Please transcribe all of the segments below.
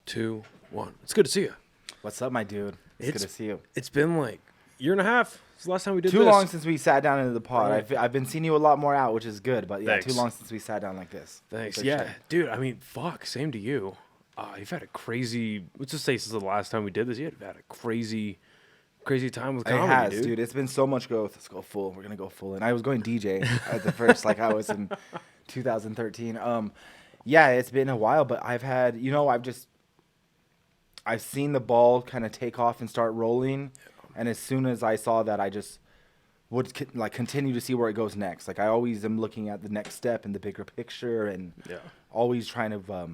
2, 1. It's good to see you. What's up, my dude? It's good to see you. It's been like a year and a half. It's the last time we did Too this. long since we sat down into the pod. Right. I've been seeing you a lot more out, which is good. But yeah, Thanks. too long since we sat down like this. Thanks. For Yeah, sure. dude. I mean, fuck. Same to you. You've had a crazy. Let's just say since the last time we did this, you've had a crazy time with comedy, It has, dude. dude. It's been so much growth. Let's go full. We're gonna go full. And I was going DJ at the first, like I was in 2013. Yeah, it's been a while, but I've had, I've seen the ball kind of take off and start rolling, and as soon as I saw that, I just would continue to see where it goes next. Like I always am looking at the next step and the bigger picture, and always trying to.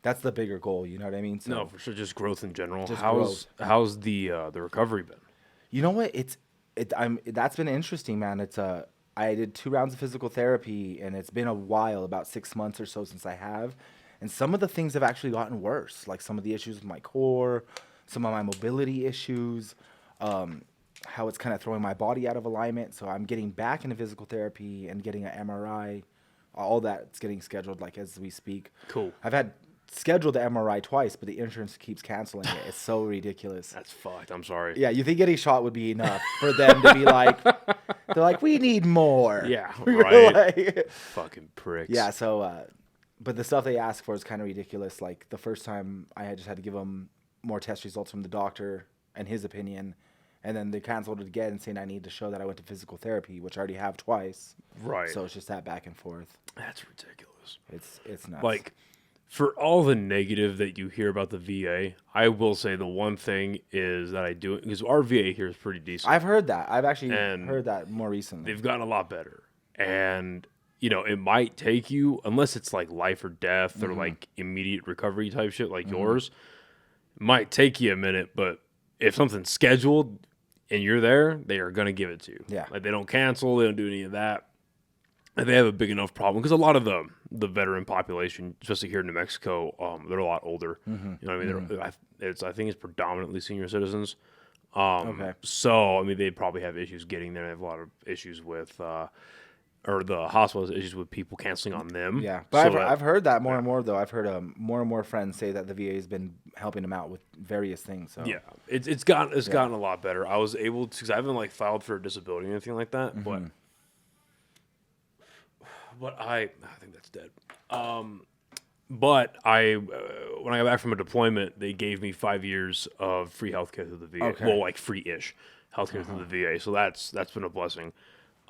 That's the bigger goal. You know what I mean? So, No, for sure. Just growth in general. Just How's the recovery been? you know what? That's been interesting, man. I did 2 rounds of physical therapy, and it's been a while, about 6 months or so since I have. And some of the things have actually gotten worse, like some of the issues with my core, some of my mobility issues, how it's kind of throwing my body out of alignment. So I'm getting back into physical therapy and getting an MRI. All that's getting scheduled like as we speak. Cool. I've had scheduled the MRI twice, but the insurance keeps canceling it. It's so ridiculous. That's fucked. I'm sorry. Yeah, you think getting shot would be enough for them to be like, they're like, we need more. Yeah, We're right. like- Fucking pricks. yeah, so, but the stuff they ask for is kind of ridiculous. Like the first time I just had to give them more test results from the doctor and his opinion. And then they canceled it again saying I need to show that I went to physical therapy, which I already have twice. Right. So it's just that back and forth. That's ridiculous. It's nuts. Like, for all the negative that you hear about the VA, I will say the one thing is that I do it because our VA here is pretty decent. I've heard that. I've actually And heard that more recently. They've gotten a lot better. And, it might take you, unless it's like life or death or like immediate recovery type shit like yours, it might take you a minute, but if something's scheduled and you're there, they are going to give it to you. Yeah. Like they don't cancel, they don't do any of that. And they have a big enough problem because a lot of the veteran population, especially here in New Mexico, they're a lot older. You know what I mean? I think it's predominantly senior citizens. Okay. So, I mean, they probably have issues getting there. They have a lot of issues with, or the hospital has issues with people canceling on them. Yeah, but So I've heard that more and more, though. I've heard more and more friends say that the VA has been helping them out with various things. So. Yeah, it's gotten a lot better. I was able to, because I haven't filed for a disability or anything like that, but I think that's dead. But when I got back from a deployment, they gave me 5 years of free healthcare through the VA. Okay. Well, like free-ish healthcare through the VA. So that's been a blessing.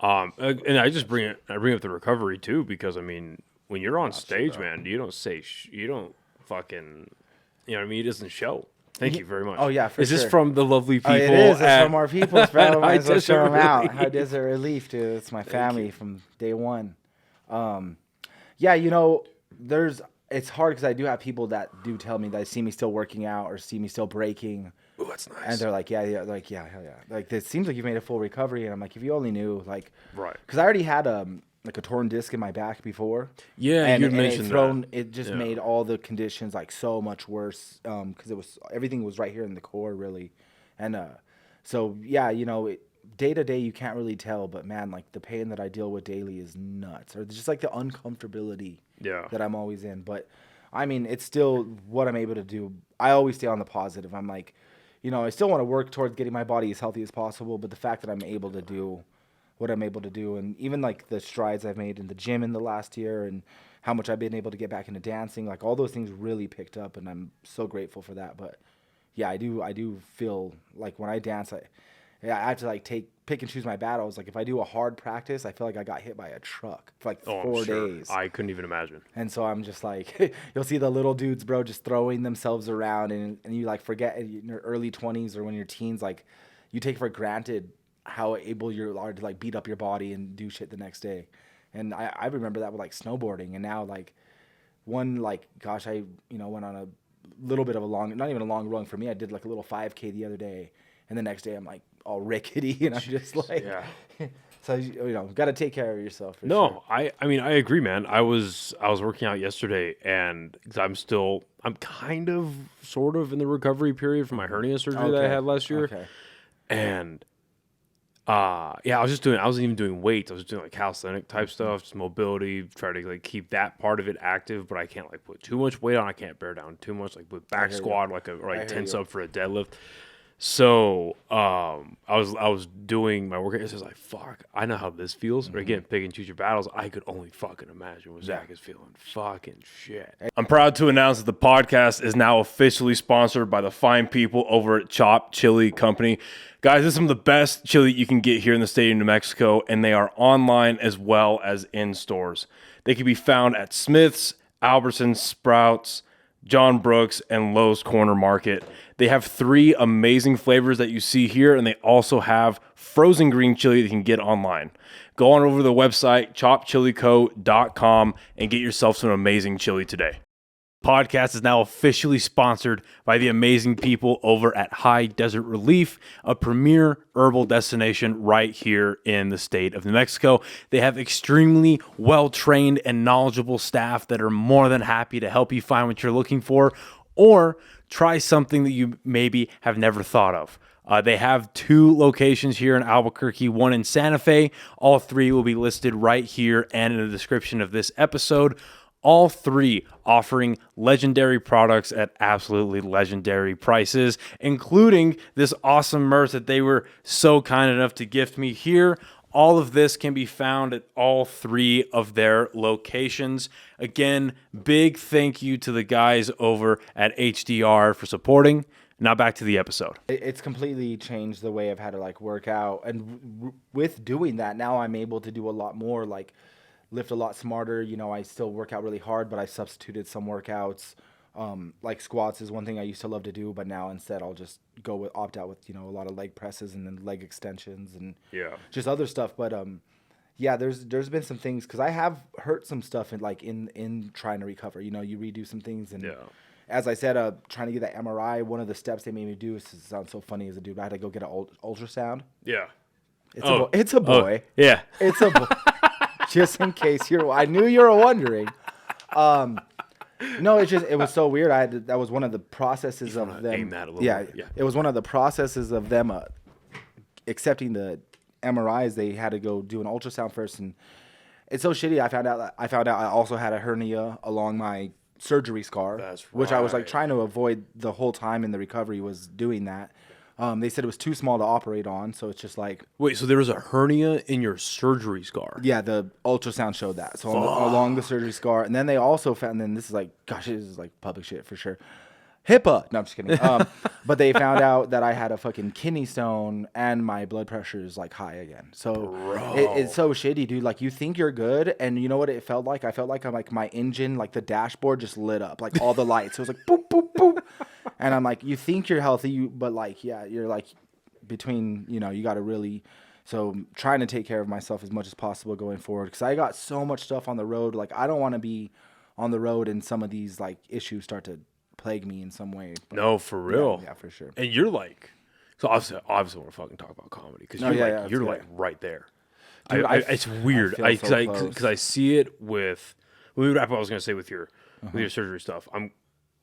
And I just bring up the recovery too, because I mean, when you're on stage, man, you don't say you don't fucking, you know what I mean? It doesn't show. Thank you very much. Oh, yeah, for Is this sure. from the lovely people? It is. It's from our people, bro. Might as well Desert show them out. Relief. High Desert Relief, dude. It's my family from day one. Yeah, it's hard because I do have people that do tell me that see me still working out or see me still breaking. Ooh, that's nice. And they're like, yeah, hell yeah. Like, it seems like you made a full recovery. And I'm like, if you only knew, like, Right. Because I already had a torn disc in my back before. Yeah, and, you and mentioned that. It just made all the conditions like so much worse. Because everything was right here in the core, really. And so yeah, day to day you can't really tell, but man, like the pain that I deal with daily is nuts, or just like the uncomfortability that I'm always in. But I mean, it's still what I'm able to do. I always stay on the positive. I'm like, I still want to work towards getting my body as healthy as possible, but the fact that I'm able to do what I'm able to do, and even like the strides I've made in the gym in the last year, and how much I've been able to get back into dancing, like all those things really picked up, and I'm so grateful for that. But yeah, I do feel like when I dance, I have to like pick and choose my battles. Like if I do a hard practice, I feel like I got hit by a truck for like 4 days. I couldn't even imagine. And so I'm just like, you'll see the little dudes, bro, just throwing themselves around, and you like forget in your early 20s or when you're teens, like you take for granted how able you are to like beat up your body and do shit the next day. And I remember that with like snowboarding, and now like I went on a little bit of not even a long run for me. I did like a little 5K the other day, and the next day I'm like all rickety, and I'm just like, yeah. So got to take care of yourself. No, sure. I mean I agree, man. I was working out yesterday, and I'm kind of sort of in the recovery period from my hernia surgery that I had last year, and Yeah, I wasn't even doing weights. I was just doing like calisthenic type stuff, just mobility, try to like keep that part of it active, but I can't like put too much weight on. I can't bear down too much, like with back squat, or like tense up for a deadlift. So I was doing my workout. It's just like, fuck, I know how this feels. But again, pick and choose your battles. I could only fucking imagine what Zach is feeling. Fucking shit. I'm proud to announce that the podcast is now officially sponsored by the fine people over at Chop Chili Company. Guys, this is some of the best chili you can get here in the state of New Mexico, and they are online as well as in stores. They can be found at Smith's, Albertsons, Sprouts, John Brooks, and Lowe's Corner Market. They have 3 amazing flavors that you see here, and they also have frozen green chili that you can get online. Go on over to the website, chopchilico.com, and get yourself some amazing chili today. Podcast is now officially sponsored by the amazing people over at High Desert Relief, a premier herbal destination right here in the state of New Mexico. They have extremely well-trained and knowledgeable staff that are more than happy to help you find what you're looking for or try something that you maybe have never thought of. They have 2 locations here in Albuquerque, 1 in Santa Fe. All 3 will be listed right here and in the description of this episode. All 3 offering legendary products at absolutely legendary prices, including this awesome merch that they were so kind enough to gift me here. All of this can be found at all 3 of their locations. Again, big thank you to the guys over at HDR for supporting. Now back to the episode. It's completely changed the way I've had to like work out. And with doing that, now I'm able to do a lot more, like lift a lot smarter. You know, I still work out really hard, but I substituted some workouts. Like squats is one thing I used to love to do, but now instead I'll just opt out with, you know, a lot of leg presses and then leg extensions and just other stuff. But yeah, there's been some things because I have hurt some stuff in trying to recover. You know, you redo some things and as I said, trying to get that MRI. One of the steps they made me do, it sounds so funny as a dude, I had to go get an ultrasound. Yeah, it's a boy. Yeah, it's a boy. Just in case I knew you were wondering. No, it was so weird. That was one of the processes of them. Aim that a little bit. Yeah, it was one of the processes of them accepting the MRIs. They had to go do an ultrasound first, and it's so shitty. I found out I also had a hernia along my surgery scar, which I was like trying to avoid the whole time in the recovery was doing that. They said it was too small to operate on, so it's just like... Wait, so there was a hernia in your surgery scar? Yeah, the ultrasound showed that. So along the surgery scar. And then they also found, and this is like, gosh, this is like public shit for sure. HIPAA. No, I'm just kidding. But they found out that I had a fucking kidney stone and my blood pressure is like high again. So it's so shitty, dude. Like you think you're good, and you know what it felt like? I felt like my engine, like the dashboard just lit up, like all the lights. It was like boop, boop, boop. And I'm like, you think you're healthy, but like, yeah, you're like between, you know, you got to really... So trying to take care of myself as much as possible going forward because I got so much stuff on the road. Like I don't want to be on the road and some of these like issues start to plague me in some way. But, no, for real. Yeah, for sure. And you're like, so obviously want to fucking talk about comedy because you're like right there. Dude, it's weird because I see it with. When we wrap up, I was gonna say with your surgery stuff.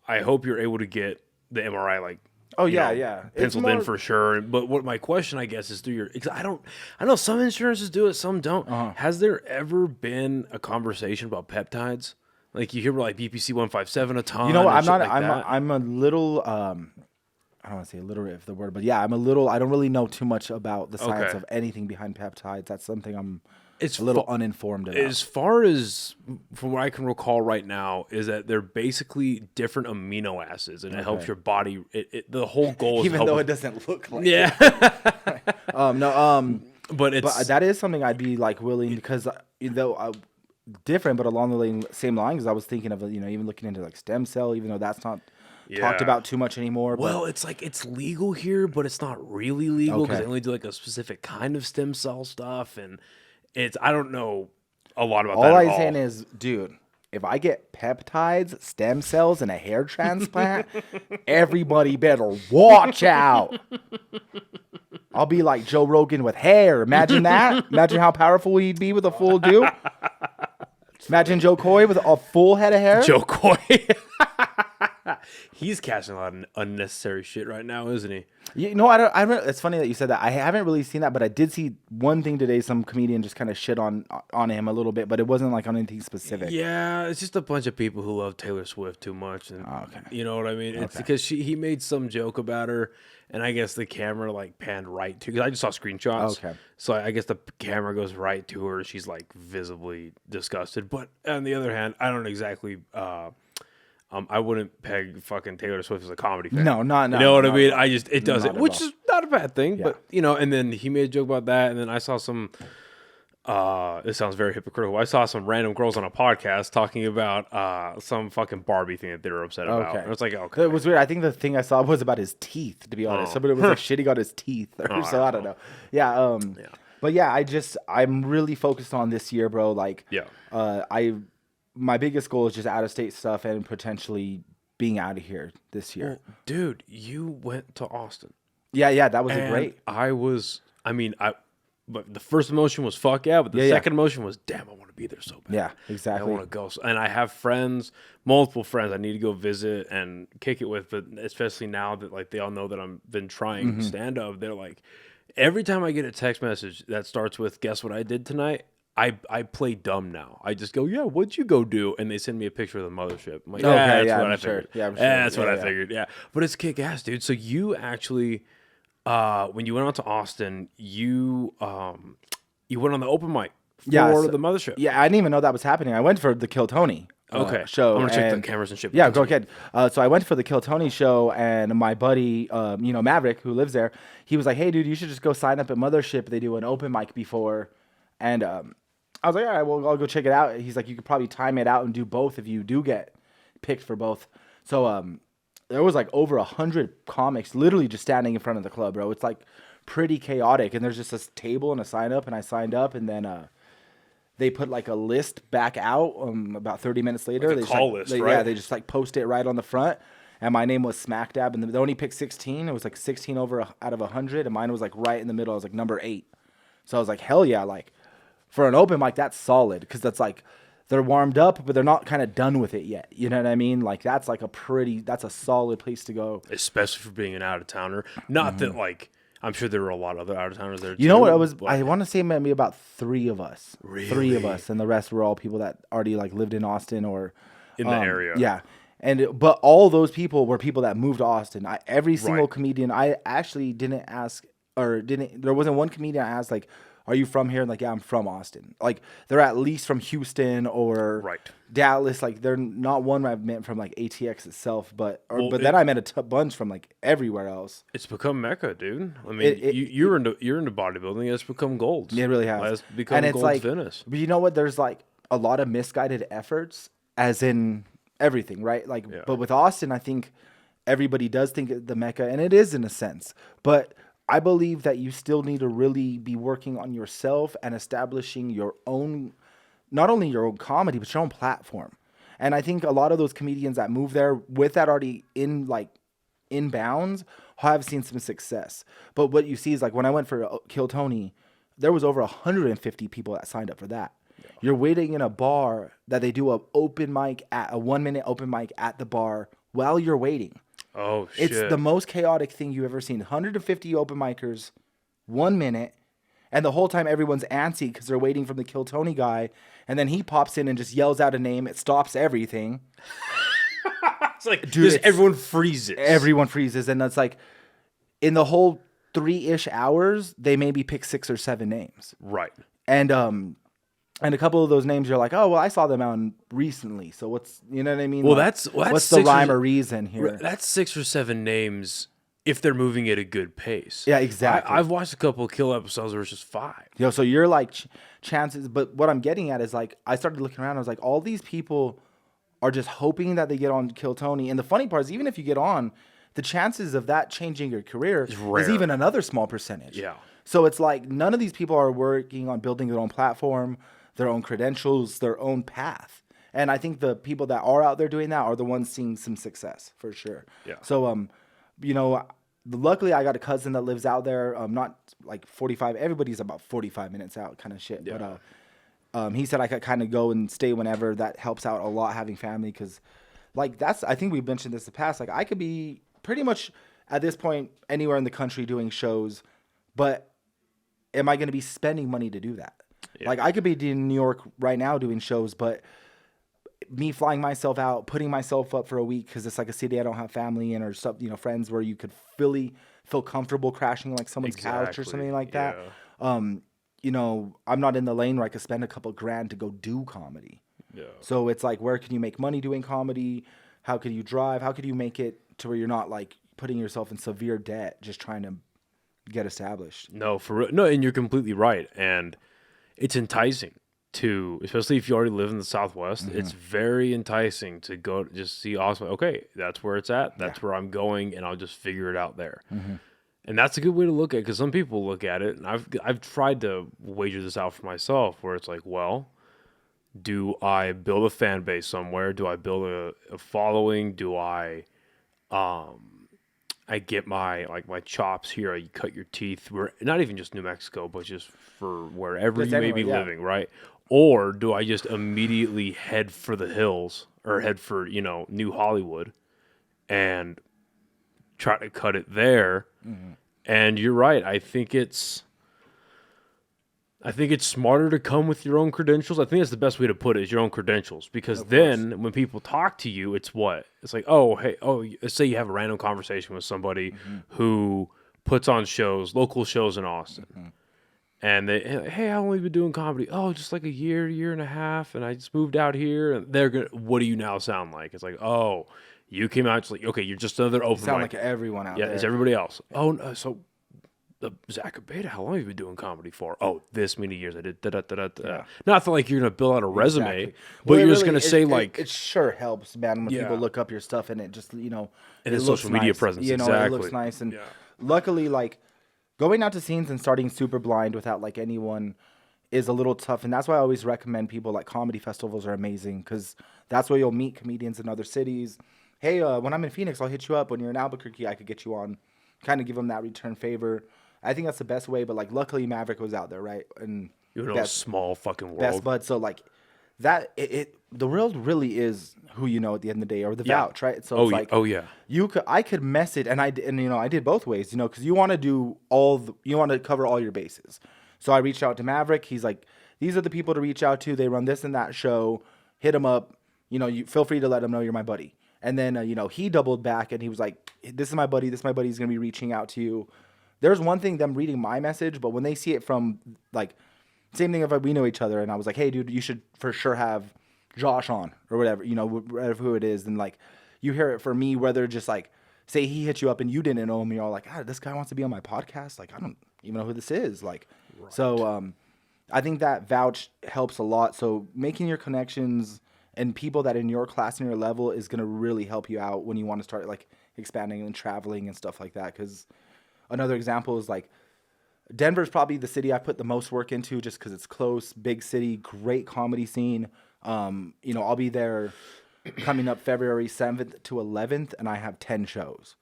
I hope you're able to get the MRI like. Oh yeah. Penciled in for sure. But what my question, I guess, is I know some insurances do it, some don't. Has there ever been a conversation about peptides? Like you hear about like BPC 157 a ton. You know, I'm a little. I don't want to say illiterate if the word, but yeah, I don't really know too much about the science of anything behind peptides. That's something I'm a little uninformed about. As far as from what I can recall right now, is that they're basically different amino acids, and it helps your body. The whole goal is even though it doesn't look like but that is something I'd be like willing because different, but along the same lines. I was thinking of even looking into like stem cell, even though that's not talked about too much anymore. Well, it's like it's legal here, but it's not really legal because they only do like a specific kind of stem cell stuff, and I don't know a lot about that. All I'm saying is, dude, if I get peptides, stem cells, and a hair transplant, everybody better watch out. I'll be like Joe Rogan with hair. Imagine that. Imagine how powerful he'd be with a full do. Imagine Joe Coy with a full head of hair. Joe Coy. He's catching a lot of unnecessary shit right now, isn't he? You know, I don't. It's funny that you said that. I haven't really seen that, but I did see one thing today. Some comedian just kind of shit on him a little bit, but it wasn't like on anything specific. Yeah, it's just a bunch of people who love Taylor Swift too much, and you know what I mean. It's because he made some joke about her, and I guess the camera like panned right to. Because I just saw screenshots. Okay. So I guess the camera goes right to her. She's like visibly disgusted. But on the other hand, I don't exactly. I wouldn't peg fucking Taylor Swift as a comedy fan. No, not. You know what I not mean? at all. I just it doesn't, Not at which all. is not a bad thing. But you know, and then he made a joke about that, and then I saw some. This sounds very hypocritical. I saw some random girls on a podcast talking about some fucking Barbie thing that they were upset about. Okay. And it's like, okay, It was weird. I think the thing I saw was about his teeth. To be honest, somebody was like shitting on his teeth, or so I don't know. Yeah. But yeah, I'm really focused on this year, bro. Like, my biggest goal is just out of state stuff and potentially being out of here this year. well, dude, you went to Austin. Yeah, that was And great. But the first emotion was fuck yeah, but the second emotion was damn, I want to be there so bad. Yeah, I exactly. want to go. And I have friends, multiple friends I need to go visit and kick it with, but especially now that like they all know that I've been trying stand up, they're like, every time I get a text message that starts with guess what I did tonight, I play dumb now. I just go, yeah, what'd you go do? And they send me a picture of the Mothership. I'm like, that's what I figured. Yeah, I'm sure. That's what I figured. Yeah. But it's kick ass, dude. So you actually when you went out to Austin, you went on the open mic for the Mothership. Yeah, I didn't even know that was happening. I went for the Kill Tony show. I'm gonna check the cameras and shit. Yeah, go ahead. So I went for the Kill Tony show, and my buddy, Maverick, who lives there, he was like, "Hey, dude, you should just go sign up at Mothership. They do an open mic before." And I was like, "All right, well, I'll go check it out." He's like, "You could probably time it out and do both if you do get picked for both." So there was like over 100 comics literally just standing in front of the club, bro. It's like pretty chaotic, and there's just this table and a sign up, and I signed up, and then they put like a list back out about 30 minutes later. Like a call list, right? Yeah, they just like post it right on the front, and my name was smack dab, and they only picked 16. It was like 16 out of 100, and mine was like right in the middle. I was like number 8. So I was like, hell yeah, like for an open mic, that's solid, because that's like they're warmed up, but they're not kind of done with it yet. You know what I mean? Like that's a solid place to go. Especially for being an out of towner. Not that like I'm sure there were a lot of other out of towners there. You know what? I want to say maybe about 3 of us. Really? 3 of us, and the rest were all people that already like lived in Austin or in the area. Yeah. But all those people were people that moved to Austin. Every single comedian, I actually didn't ask, there wasn't one comedian I asked like, are you from here? And like, yeah, I'm from Austin. Like, they're at least from Houston or Dallas. Like, they're not one I've met from like ATX itself, but then I met a bunch from like everywhere else. It's become Mecca, dude. I mean, you're into bodybuilding. It's become gold. It really has. It's become gold like, Venice. But you know what? There's like a lot of misguided efforts, as in everything, right? Like, but with Austin, I think everybody does think the Mecca, and it is in a sense, but I believe that you still need to really be working on yourself and establishing your own, not only your own comedy, but your own platform. And I think a lot of those comedians that move there with that already in bounds have seen some success. But what you see is like when I went for Kill Tony, there was over 150 people that signed up for that. Yeah. You're waiting in a bar that they do a 1-minute open mic at the bar while you're waiting. Oh, shit. It's the most chaotic thing you've ever seen. 150 open micers, 1 minute, and the whole time everyone's antsy because they're waiting for the Kill Tony guy, and then he pops in and just yells out a name. It stops everything. It's like, dude, everyone freezes. Everyone freezes, and that's like, in the whole 3-ish hours, they maybe pick 6 or 7 names. Right. And a couple of those names, you're like, oh, well, I saw them out recently. So what's, you know what I mean? Well, like, what's the rhyme or reason here? That's 6 or 7 names if they're moving at a good pace. Yeah, exactly. I've watched a couple of Kill episodes where it's just 5. Yo, so you're like chances, but what I'm getting at is like, I started looking around. I was like, all these people are just hoping that they get on Kill Tony. And the funny part is, even if you get on, the chances of that changing your career is even another small percentage. Yeah. So it's like none of these people are working on building their own platform, their own credentials, their own path. And I think the people that are out there doing that are the ones seeing some success for sure. Yeah. So, luckily I got a cousin that lives out there. Not like 45. Everybody's about 45 minutes out kind of shit. Yeah. But he said I could kind of go and stay whenever. That helps out a lot having family because like I think we mentioned this in the past. Like I could be pretty much at this point anywhere in the country doing shows, but am I going to be spending money to do that? Yeah. Like I could be in New York right now doing shows, but me flying myself out, putting myself up for a week because it's like a city I don't have family in or stuff, you know, friends where you could really feel comfortable crashing like someone's couch or something like that. You know, I'm not in the lane where I could spend a couple grand to go do comedy. Yeah. So it's like, where can you make money doing comedy? How could you drive? How could you make it to where you're not like putting yourself in severe debt just trying to get established? No, for real. No, and you're completely right. And it's enticing to, especially if you already live in the Southwest, it's very enticing to go just see Austin. Okay, that's where it's at. That's where I'm going, and I'll just figure it out there. And that's a good way to look at it, because some people look at it, and I've tried to wager this out for myself, where it's like, well, do I build a fan base somewhere? Do I build a following? Do I get my chops here? I cut your teeth. Where not even just New Mexico, but just for wherever you may be living, right? Or do I just immediately head for the hills or head for, you know, New Hollywood and try to cut it there? And you're right. I think it's smarter to come with your own credentials. I think that's the best way to put it, is your own credentials. Because then when people talk to you, it's what? It's like, let's say you have a random conversation with somebody who puts on shows, local shows in Austin. And they, hey, how long have you been doing comedy? Oh, just like a year and a half. And I just moved out here. And they're going to, what do you now sound like? It's like, oh, you came out, it's like, okay, you're just another open mic. Sound like everyone out there. Yeah, it's everybody else. Oh, no, so Zach Abeyta, how long have you been doing comedy for? Oh, this many years. I did da-da-da-da-da. Not that like you're going to build out a resume, but you're just going to say like... It sure helps, man, when people look up your stuff and it just, you know... And it's social media presence, you know, it looks nice. And luckily, like, going out to scenes and starting super blind without, like, anyone is a little tough. And that's why I always recommend people, like, comedy festivals are amazing, because that's where you'll meet comedians in other cities. Hey, when I'm in Phoenix, I'll hit you up. When you're in Albuquerque, I could get you on. Kind of give them that return favor. I think that's the best way, but like luckily Maverick was out there, right? And you're in a small fucking world. Best bud. So like that, the world really is who you know at the end of the day, or the vouch, right? So it's like, I could mess it, and you know, I did both ways, you know, because you want to do you want to cover all your bases. So I reached out to Maverick. He's like, these are the people to reach out to. They run this and that show. Hit him up. You know, you feel free to let him know you're my buddy. And then you know, he doubled back and he was like, this is my buddy. This is my buddy. He's gonna be reaching out to you. There's one thing, them reading my message, but when they see it from, like, same thing if we know each other, and I was like, hey, dude, you should for sure have Josh on, or whatever, you know, whatever who it is, and, like, you hear it from me, whether just, like, say he hit you up and you didn't know him, you're all like, this guy wants to be on my podcast? Like, I don't even know who this is. Like, so I think that vouch helps a lot. So making your connections and people that in your class and your level is going to really help you out when you want to start, like, expanding and traveling and stuff like that, because... Another example is like Denver's probably the city I put the most work into just because it's close, big city, great comedy scene. You know, I'll be there coming up February 7th to 11th, and I have 10 shows.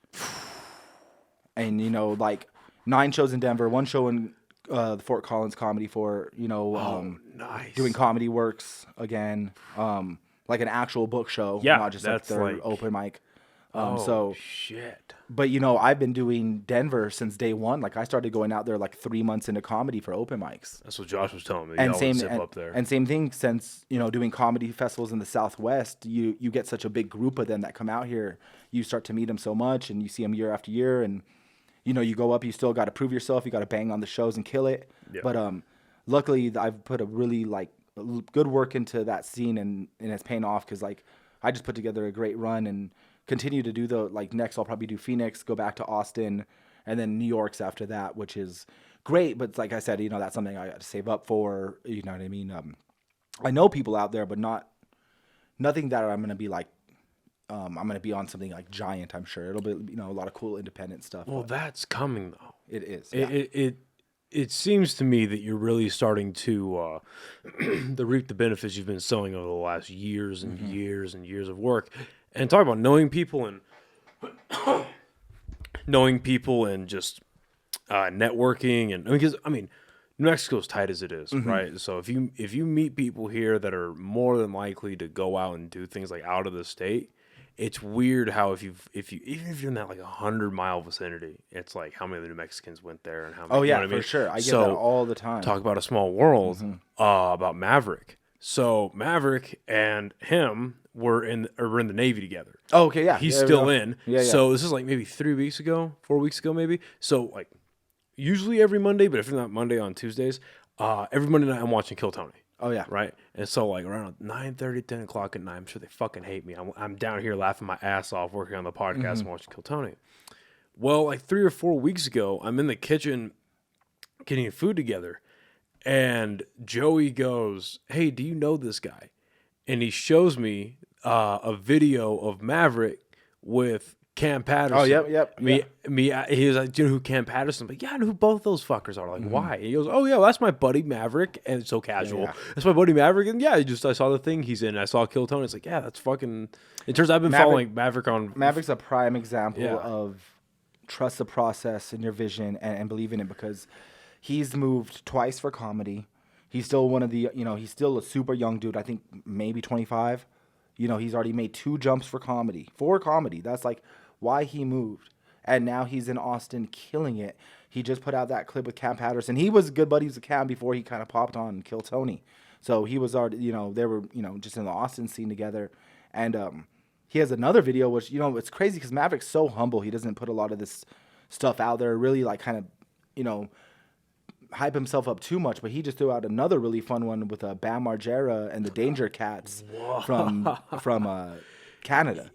And, you know, like 9 shows in Denver, 1 show in the Fort Collins Comedy for, you know, nice. Doing Comedy Works again, like an actual book show, not just like their open mic. Shit. But, you know, I've been doing Denver since day one. Like, I started going out there like 3 months into comedy for open mics. That's what Josh was telling me. And same thing since, you know, doing comedy festivals in the Southwest, you get such a big group of them that come out here. You start to meet them so much, and you see them year after year. And, you know, you go up, you still got to prove yourself. You got to bang on the shows and kill it. Yeah. But luckily, I've put a really, like, good work into that scene, and it's paying off because, like, I just put together a great run and continue to do next I'll probably do Phoenix, go back to Austin, and then New York's after that, which is great. But like I said, you know, that's something I got to save up for, you know what I mean? I know people out there, but nothing that I'm going to be like, I'm going to be on something like giant, I'm sure. It'll be, you know, a lot of cool independent stuff. Well, that's coming though. It is. Yeah. It seems to me that you're really starting to reap the benefits you've been sowing over the last years and years and years of work. And talk about knowing people and just networking, and because I mean, New Mexico's tight as it is, right? So if you meet people here that are more than likely to go out and do things like out of the state, it's weird how even if you're in that like 100-mile vicinity, it's like how many of the New Mexicans went there and how many. Oh yeah, you know what I mean? for sure. I get So, that all the time. talk about a small world. About Maverick. So Maverick and him were in the Navy together. Oh, okay, yeah. He's Yeah, still yeah. in. Yeah, yeah. So this is like maybe 4 weeks ago, maybe. So like usually every Monday, but if it's not Monday, on Tuesdays, every Monday night I'm watching Kill Tony. Oh yeah. Right. And so like around 9:30, 10 o'clock at night, I'm sure they fucking hate me. I'm down here laughing my ass off working on the podcast and watching Kill Tony. Well, like 3 or 4 weeks ago, I'm in the kitchen getting food together, and Joey goes, "Hey, do you know this guy?" And he shows me a video of Maverick with Cam Patterson. Oh, yep. He was like, "Do you know who Cam Patterson?" Like, yeah, I know who both those fuckers are. Like, why? And he goes, "Oh yeah, well, that's my buddy Maverick," and it's so casual. Yeah. That's my buddy Maverick, and yeah, I saw the thing he's in. I saw Kill Tony. It's like, yeah, that's fucking. It turns out I've been following Maverick on. Maverick's a prime example Yeah. of trust the process and your vision and believe in it, because he's moved twice for comedy. He's still one of the, he's still a super young dude. I think maybe 25. He's already made 2 jumps for comedy. That's like why he moved. And now he's in Austin killing it. He just put out that clip with Cam Patterson. He was good buddies with Cam before he kind of popped on Kill Tony. So he was already, they were, just in the Austin scene together. And he has another video, which, it's crazy because Maverick's so humble. He doesn't put a lot of this stuff out there, really like kind of, hype himself up too much, but he just threw out another really fun one with Bam Margera and the Danger Cats from Canada.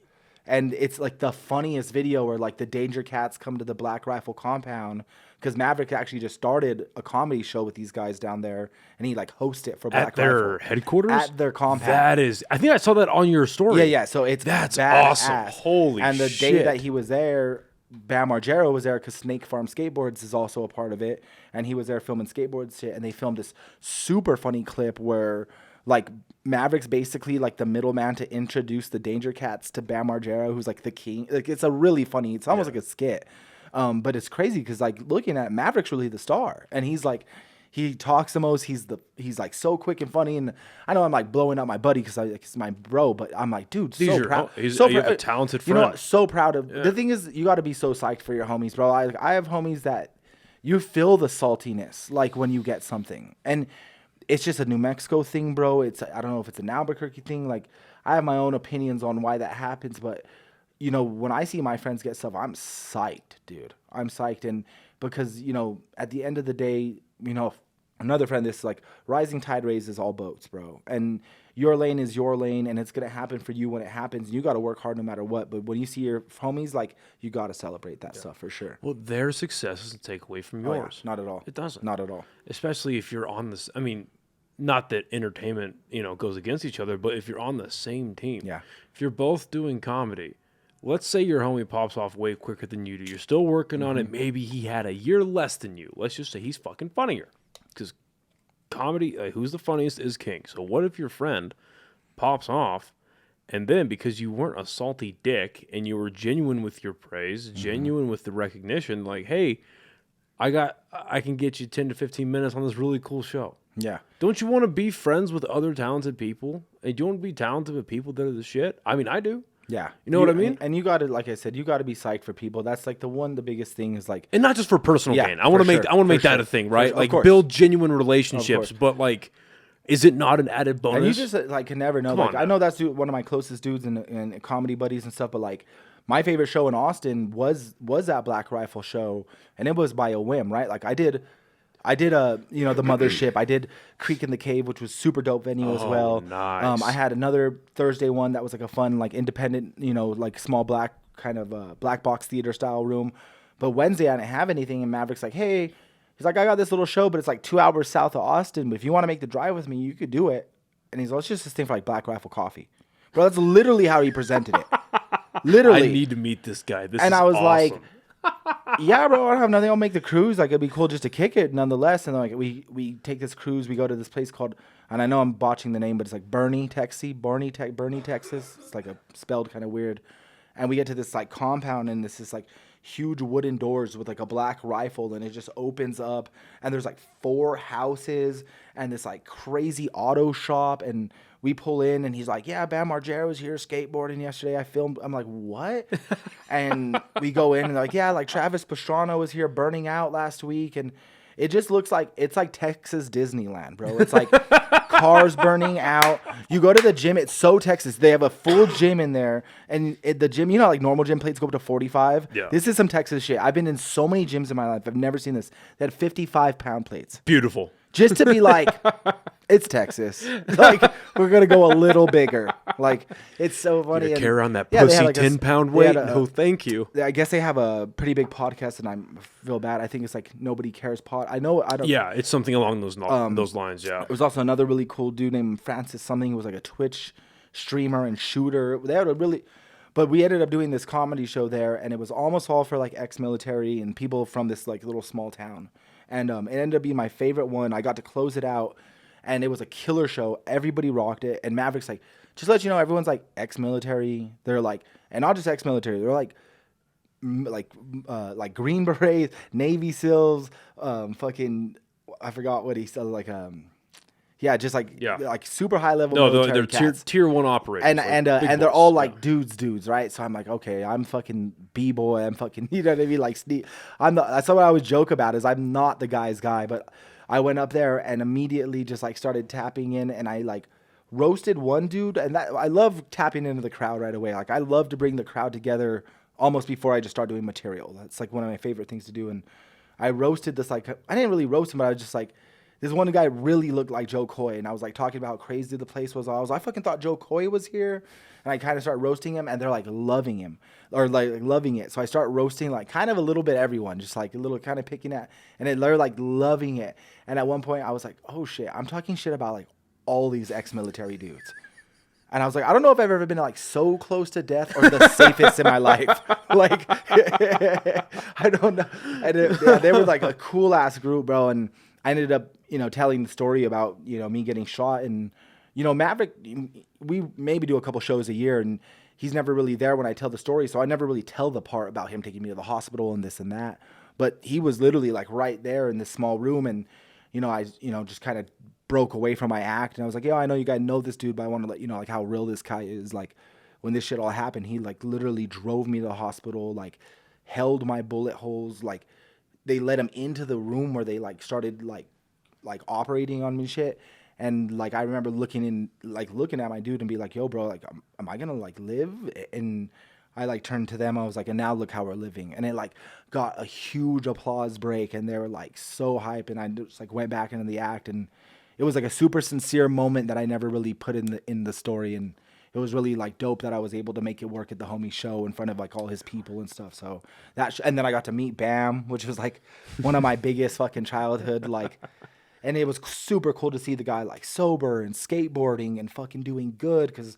And it's like the funniest video where like the Danger Cats come to the Black Rifle compound, because Maverick actually just started a comedy show with these guys down there, and he like hosts it for Black At their Rifle. headquarters? At their compound. That is, I think I saw that on your story. Yeah. So That's badass. awesome. Holy And the shit. day that he was there, Bam Margera was there because Snake Farm Skateboards is also a part of it, and he was there filming skateboard shit, and they filmed this super funny clip where like Maverick's basically like the middleman to introduce the Danger Cats to Bam Margera, who's like the king. Like it's a really funny, it's almost like a skit, but it's crazy because like looking at it, Maverick's really the star, and he's like, he talks the most. He's like so quick and funny, and I know I'm like blowing up my buddy because he's my bro, but I'm like, dude, so proud. You So have a talented friend. You know what? So proud of. The thing is, you got to be so psyched for your homies, bro. I have homies that you feel the saltiness like when you get something, and it's just a New Mexico thing, bro. I don't know if it's an Albuquerque thing. Like I have my own opinions on why that happens, but when I see my friends get stuff, I'm psyched, dude. I'm psyched, and because at the end of the day, another friend, this is like rising tide raises all boats, bro. And your lane is your lane, and it's gonna happen for you when it happens. You got to work hard no matter what. But when you see your homies, like you got to celebrate that stuff for sure. Well, their success doesn't take away from yours. Not at all. It doesn't. Not at all. Especially if you're on this. I mean, not that entertainment, goes against each other, but if you're on the same team. Yeah. If you're both doing comedy, let's say your homie pops off way quicker than you do. You're still working on it. Maybe he had a year less than you. Let's just say he's fucking funnier. Because comedy, who's the funniest is king. So what if your friend pops off, and then because you weren't a salty dick and you were genuine with your praise, genuine with the recognition, like, hey, I can get you 10 to 15 minutes on this really cool show. Yeah. Don't you want to be friends with other talented people? And do you want to be talented with people that are the shit? I mean, I do. Yeah. You know what I mean? And you got to, like I said, you got to be psyched for people. That's like the biggest thing is like, And not just for personal Yeah, gain. I want to for make sure, I want to for make that sure. a thing, For right? sure, of Like course. build genuine relationships, but like, is it not an added bonus? and you just like can never know. Come Like on I now. know that's one of my closest dudes and comedy buddies and stuff, but like my favorite show in Austin was that Black Rifle show, and it was by a whim, right? Like I did the Mothership. I did Creek in the Cave, which was super dope venue as well. Nice. I had another Thursday one that was like a fun, like independent, like small black kind of black box theater style room. But Wednesday I didn't have anything, and Maverick's like, hey, he's like, I got this little show, but it's like 2 hours south of Austin. But if you want to make the drive with me, you could do it. And he's like, let's just this thing for like Black Rifle coffee. Bro, that's literally how he presented it. Literally. I need to meet this guy. This And is I was like, awesome. yeah, bro, I don't have nothing. I'll make the cruise. Like, it'd be cool just to kick it nonetheless. And like, we take this cruise. We go to this place called, and I know I'm botching the name, but it's like Bernie, Texas. It's like spelled kind of weird. And we get to this like compound, and this is like huge wooden doors with like a black rifle, and it just opens up, and there's like 4 houses and this like crazy auto shop. And we pull in, and he's like, yeah, Bam Margera was here skateboarding yesterday. I filmed. I'm like, what? And we go in, and they're like, yeah, like Travis Pastrana was here burning out last week. And it just looks like it's like Texas Disneyland, bro. It's like cars burning out. You go to the gym. It's so Texas. They have a full gym in there. And the gym, you know, like normal gym plates go up to 45. Yeah. This is some Texas shit. I've been in so many gyms in my life. I've never seen this. They had 55-pound plates. Beautiful. Just to be like, it's Texas. Like, we're going to go a little bigger. Like, it's so funny. You carry around that yeah, pussy like 10-pound weight? No, thank you. I guess they have a pretty big podcast, and I feel bad. I think it's like Nobody Cares Pod. I know. I don't. Yeah, it's something along those lines, yeah. There was also another really cool dude named Francis something, who was like a Twitch streamer and shooter. They had a really... But we ended up doing this comedy show there, and it was almost all for like ex-military and people from this like little small town. And it ended up being my favorite one. I got to close it out, and it was a killer show. Everybody rocked it. And Maverick's like, just to let you know, everyone's like ex-military. They're like, and not just ex-military. They're like Green Berets, Navy SEALs, fucking, I forgot what he said, like yeah, just like super high level. No, they're tier 1 operators. And they're all like dudes, right? So I'm like, okay, I'm fucking B-boy. I'm fucking, you know what I mean? Like, that's what I always joke about, is I'm not the guy's guy. But I went up there and immediately just like started tapping in, and I like roasted one dude. And that, I love tapping into the crowd right away. Like, I love to bring the crowd together almost before I just start doing material. That's like one of my favorite things to do. And I roasted this, like, I didn't really roast him, but I was just like, this one guy really looked like Joe Coy, and I was like talking about how crazy the place was. I fucking thought Joe Coy was here, and I kind of started roasting him, and they're like loving him, or like loving it. So I start roasting like kind of a little bit everyone, just like a little kind of picking at, and they're like loving it. And at one point I was like, oh shit, I'm talking shit about like all these ex-military dudes. And I was like, I don't know if I've ever been like so close to death or the safest in my life. Like, I don't know. And they were like a cool ass group, bro. And I ended up, you know, telling the story about, you know, me getting shot. And, you know, Maverick, we maybe do a couple shows a year, and he's never really there when I tell the story. So I never really tell the part about him taking me to the hospital and this and that. But he was literally like right there in this small room. And, you know, I, you know, just kind of broke away from my act. And I was like, yo, I know you guys know this dude, but I want to let you know like how real this guy is. Like, when this shit all happened, he like literally drove me to the hospital, like held my bullet holes. Like, they let him into the room where they like started like operating on me and shit. And like, I remember looking at my dude and be like, yo, bro, like, am I gonna like live? And I like turned to them. I was like, and now look how we're living. And it like got a huge applause break, and they were like so hype. And I just like went back into the act, and it was like a super sincere moment that I never really put in the story. And it was really like dope that I was able to make it work at the homie show in front of like all his people and stuff. So that, and then I got to meet Bam, which was like one of my biggest fucking childhood, like, and it was super cool to see the guy like sober and skateboarding and fucking doing good, because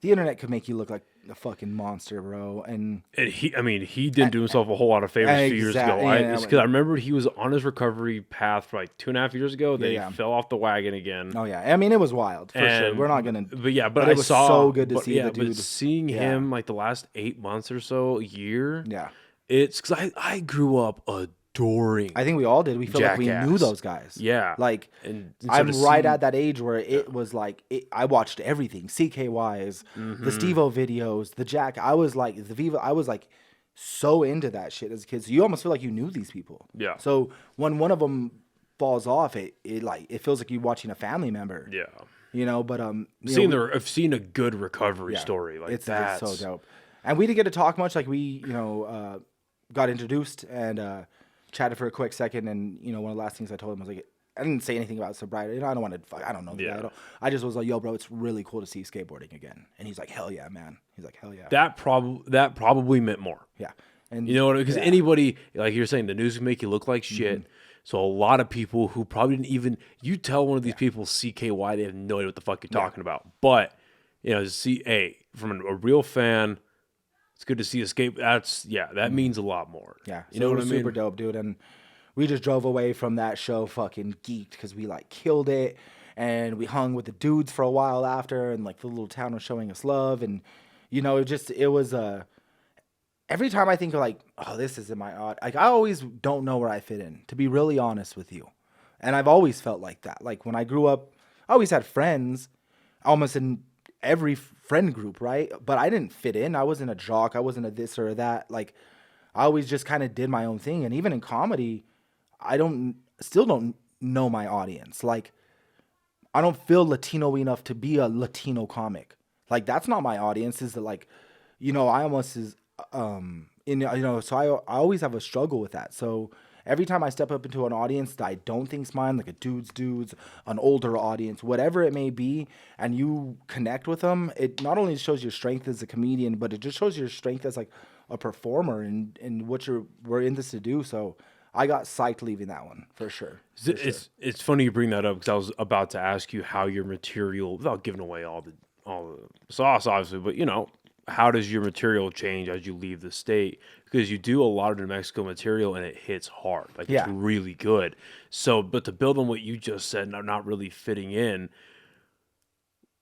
the internet could make you look like a fucking monster, bro. And he didn't do himself a whole lot of favors a few years ago. Because I remember he was on his recovery path for like 2.5 years ago. They fell off the wagon again. Oh yeah, I mean, it was wild for sure. We're not gonna. But it was so good to see the dude. But seeing him like the last 8 months or so, a year. Yeah, it's because I grew up adoring. I think we all did. We feel like we knew those guys. Yeah, like, and I'm right at that age where it was like I watched everything. CKYs, the Steve-O videos, the Jack. I was like the Viva. I was like so into that shit as a kid. So you almost feel like you knew these people. Yeah. So when one of them falls off, it feels like you're watching a family member. Yeah. You know, but I've seen a good recovery story like it's so dope. And we didn't get to talk much. Like, we got introduced and chatted for a quick second, and you know, one of the last things I told him was like, I didn't say anything about sobriety. You know, I don't know the guy at all. I just was like, yo, bro, it's really cool to see skateboarding again. And he's like, hell yeah, man. He's like, hell yeah. That probably meant more. Yeah. And you know, because anybody, like you're saying, the news can make you look like shit. So a lot of people who probably didn't even, you tell one of these people CKY, they have no idea what the fuck you're talking about. But, you know, from a real fan, it's good to see escape. That means a lot more. Yeah. You know what I mean? Super dope, dude. And we just drove away from that show fucking geeked, because we like killed it. And we hung with the dudes for a while after, and like the little town was showing us love. And, you know, it was every time I think of like, oh, this isn't my odd. Like I always don't know where I fit in, to be really honest with you. And I've always felt like that. Like when I grew up, I always had friends, almost in every friend group, right? But I didn't fit in. I wasn't a jock. I wasn't a this or that. Like I always just kind of did my own thing. And even in comedy, still don't know my audience. Like I don't feel Latino enough to be a Latino comic. Like that's not my audience. Is that like, I almost so I always have a struggle with that. So every time I step up into an audience that I don't think's mine, like a dudes, an older audience, whatever it may be, and you connect with them, it not only shows your strength as a comedian, but it just shows your strength as like a performer and what we're in this to do. So I got psyched leaving that one for sure. It's funny you bring that up because I was about to ask you how your material, without giving away all the sauce, obviously, but how does your material change as you leave the state? Because you do a lot of New Mexico material and it hits hard, like it's really good. So, but to build on what you just said, not really fitting in.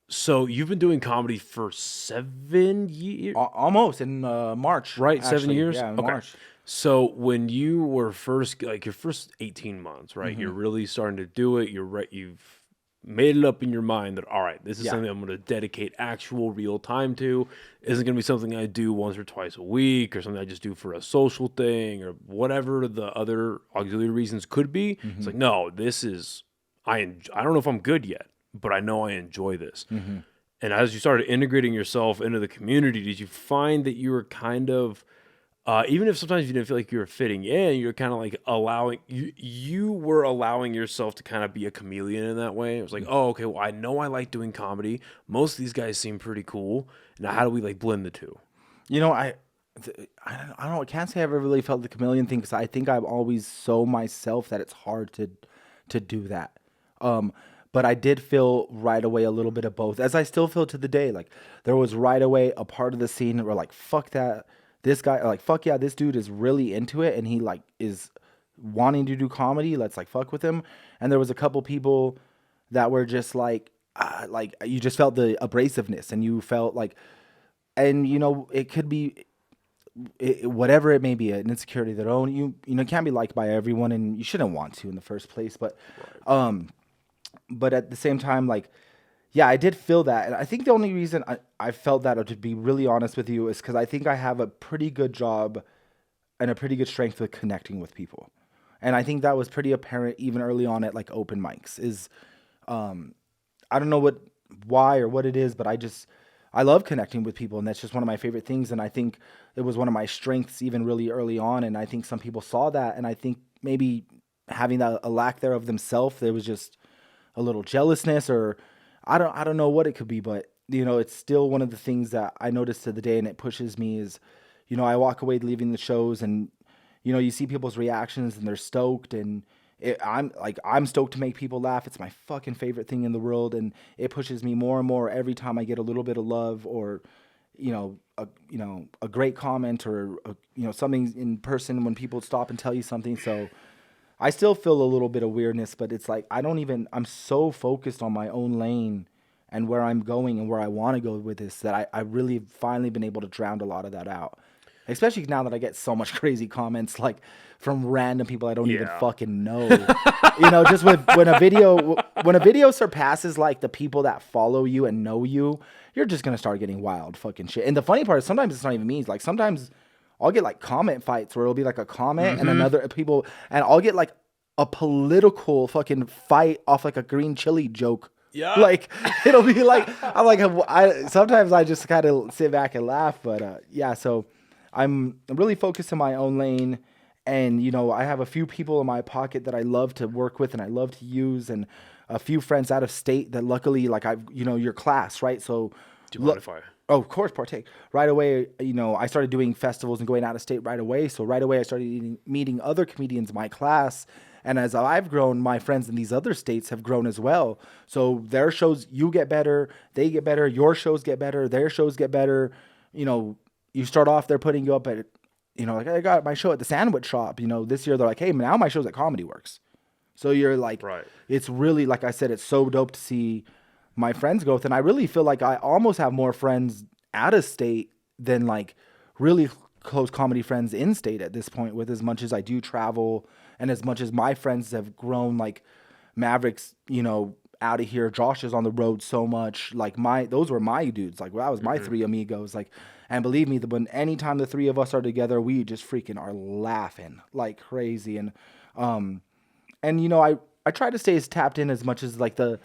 So you've been doing comedy for 7 years, almost in March, right? Actually. 7 years, yeah, in March. So when you were first, like your first 18 months, right? Mm-hmm. You're really starting to do it. You're right. You've made it up in your mind that, all right, this is something I'm going to dedicate actual real time to. Isn't going to be something I do once or twice a week or something I just do for a social thing or whatever the other auxiliary reasons could be. Mm-hmm. It's like, no, this is, I don't know if I'm good yet, but I know I enjoy this. Mm-hmm. And as you started integrating yourself into the community, did you find that you were kind of, even if sometimes you didn't feel like you were fitting in, you're kind of like you were allowing yourself to kind of be a chameleon in that way. It was like, oh, okay, well, I know I like doing comedy. Most of these guys seem pretty cool. Now, how do we like blend the two? I don't know. I can't say I've ever really felt the chameleon thing because I think I'm always so myself that it's hard to do that. But I did feel right away a little bit of both, as I still feel to the day. Like there was right away a part of the scene where like, fuck that. This guy, like, fuck yeah, this dude is really into it and he like is wanting to do comedy. Let's like fuck with him. And there was a couple people that were just like you just felt the abrasiveness and you felt like, and it could be whatever it may be, an insecurity of their own. You can't be liked by everyone and you shouldn't want to in the first place. But, but at the same time, like, yeah, I did feel that. And I think the only reason I felt that, or to be really honest with you, is because I think I have a pretty good job and a pretty good strength with connecting with people. And I think that was pretty apparent even early on at like open mics is, I don't know why or what it is, but I love connecting with people. And that's just one of my favorite things. And I think it was one of my strengths even really early on. And I think some people saw that. And I think maybe having that, a lack thereof themselves, there was just a little jealousness or I don't know what it could be, but it's still one of the things that I notice to the day and it pushes me is, I walk away leaving the shows and, you see people's reactions and they're stoked and I'm stoked to make people laugh. It's my fucking favorite thing in the world. And it pushes me more and more every time I get a little bit of love or, a great comment or, something in person when people stop and tell you something. So I still feel a little bit of weirdness, but it's like I'm so focused on my own lane and where I'm going and where I want to go with this that I really finally been able to drown a lot of that out. Especially now that I get so much crazy comments like from random people I don't even fucking know. Just when a video surpasses like the people that follow you and know you, you're just gonna start getting wild fucking shit. And the funny part is sometimes it's not even me. Like sometimes I'll get like comment fights where it'll be like a comment and another people, and I'll get like a political fucking fight off like a green chili joke. Yeah. Like it'll be like, I'm like, sometimes I just kind of sit back and laugh, but so I'm really focused in my own lane. And, I have a few people in my pocket that I love to work with and I love to use and a few friends out of state that luckily like your class, right? So do you mind if I... Oh, of course, partake. Right away, I started doing festivals and going out of state right away. So right away, I started meeting other comedians in my class. And as I've grown, my friends in these other states have grown as well. So their shows, you get better, they get better, your shows get better, their shows get better. You start off, they're putting you up at, like I got my show at the Sandwich Shop. This year, they're like, hey, now my show's at Comedy Works. So you're like, right. It's really, like I said, it's so dope to see my friends growth. And I really feel like I almost have more friends out of state than like really close comedy friends in state at this point, with as much as I do travel and as much as my friends have grown, like Maverick's, out of here. Josh is on the road so much. Like those were my dudes. Like that was my three amigos. Like, and believe me, when anytime the three of us are together, we just freaking are laughing like crazy. And I try to stay as tapped in as much as like the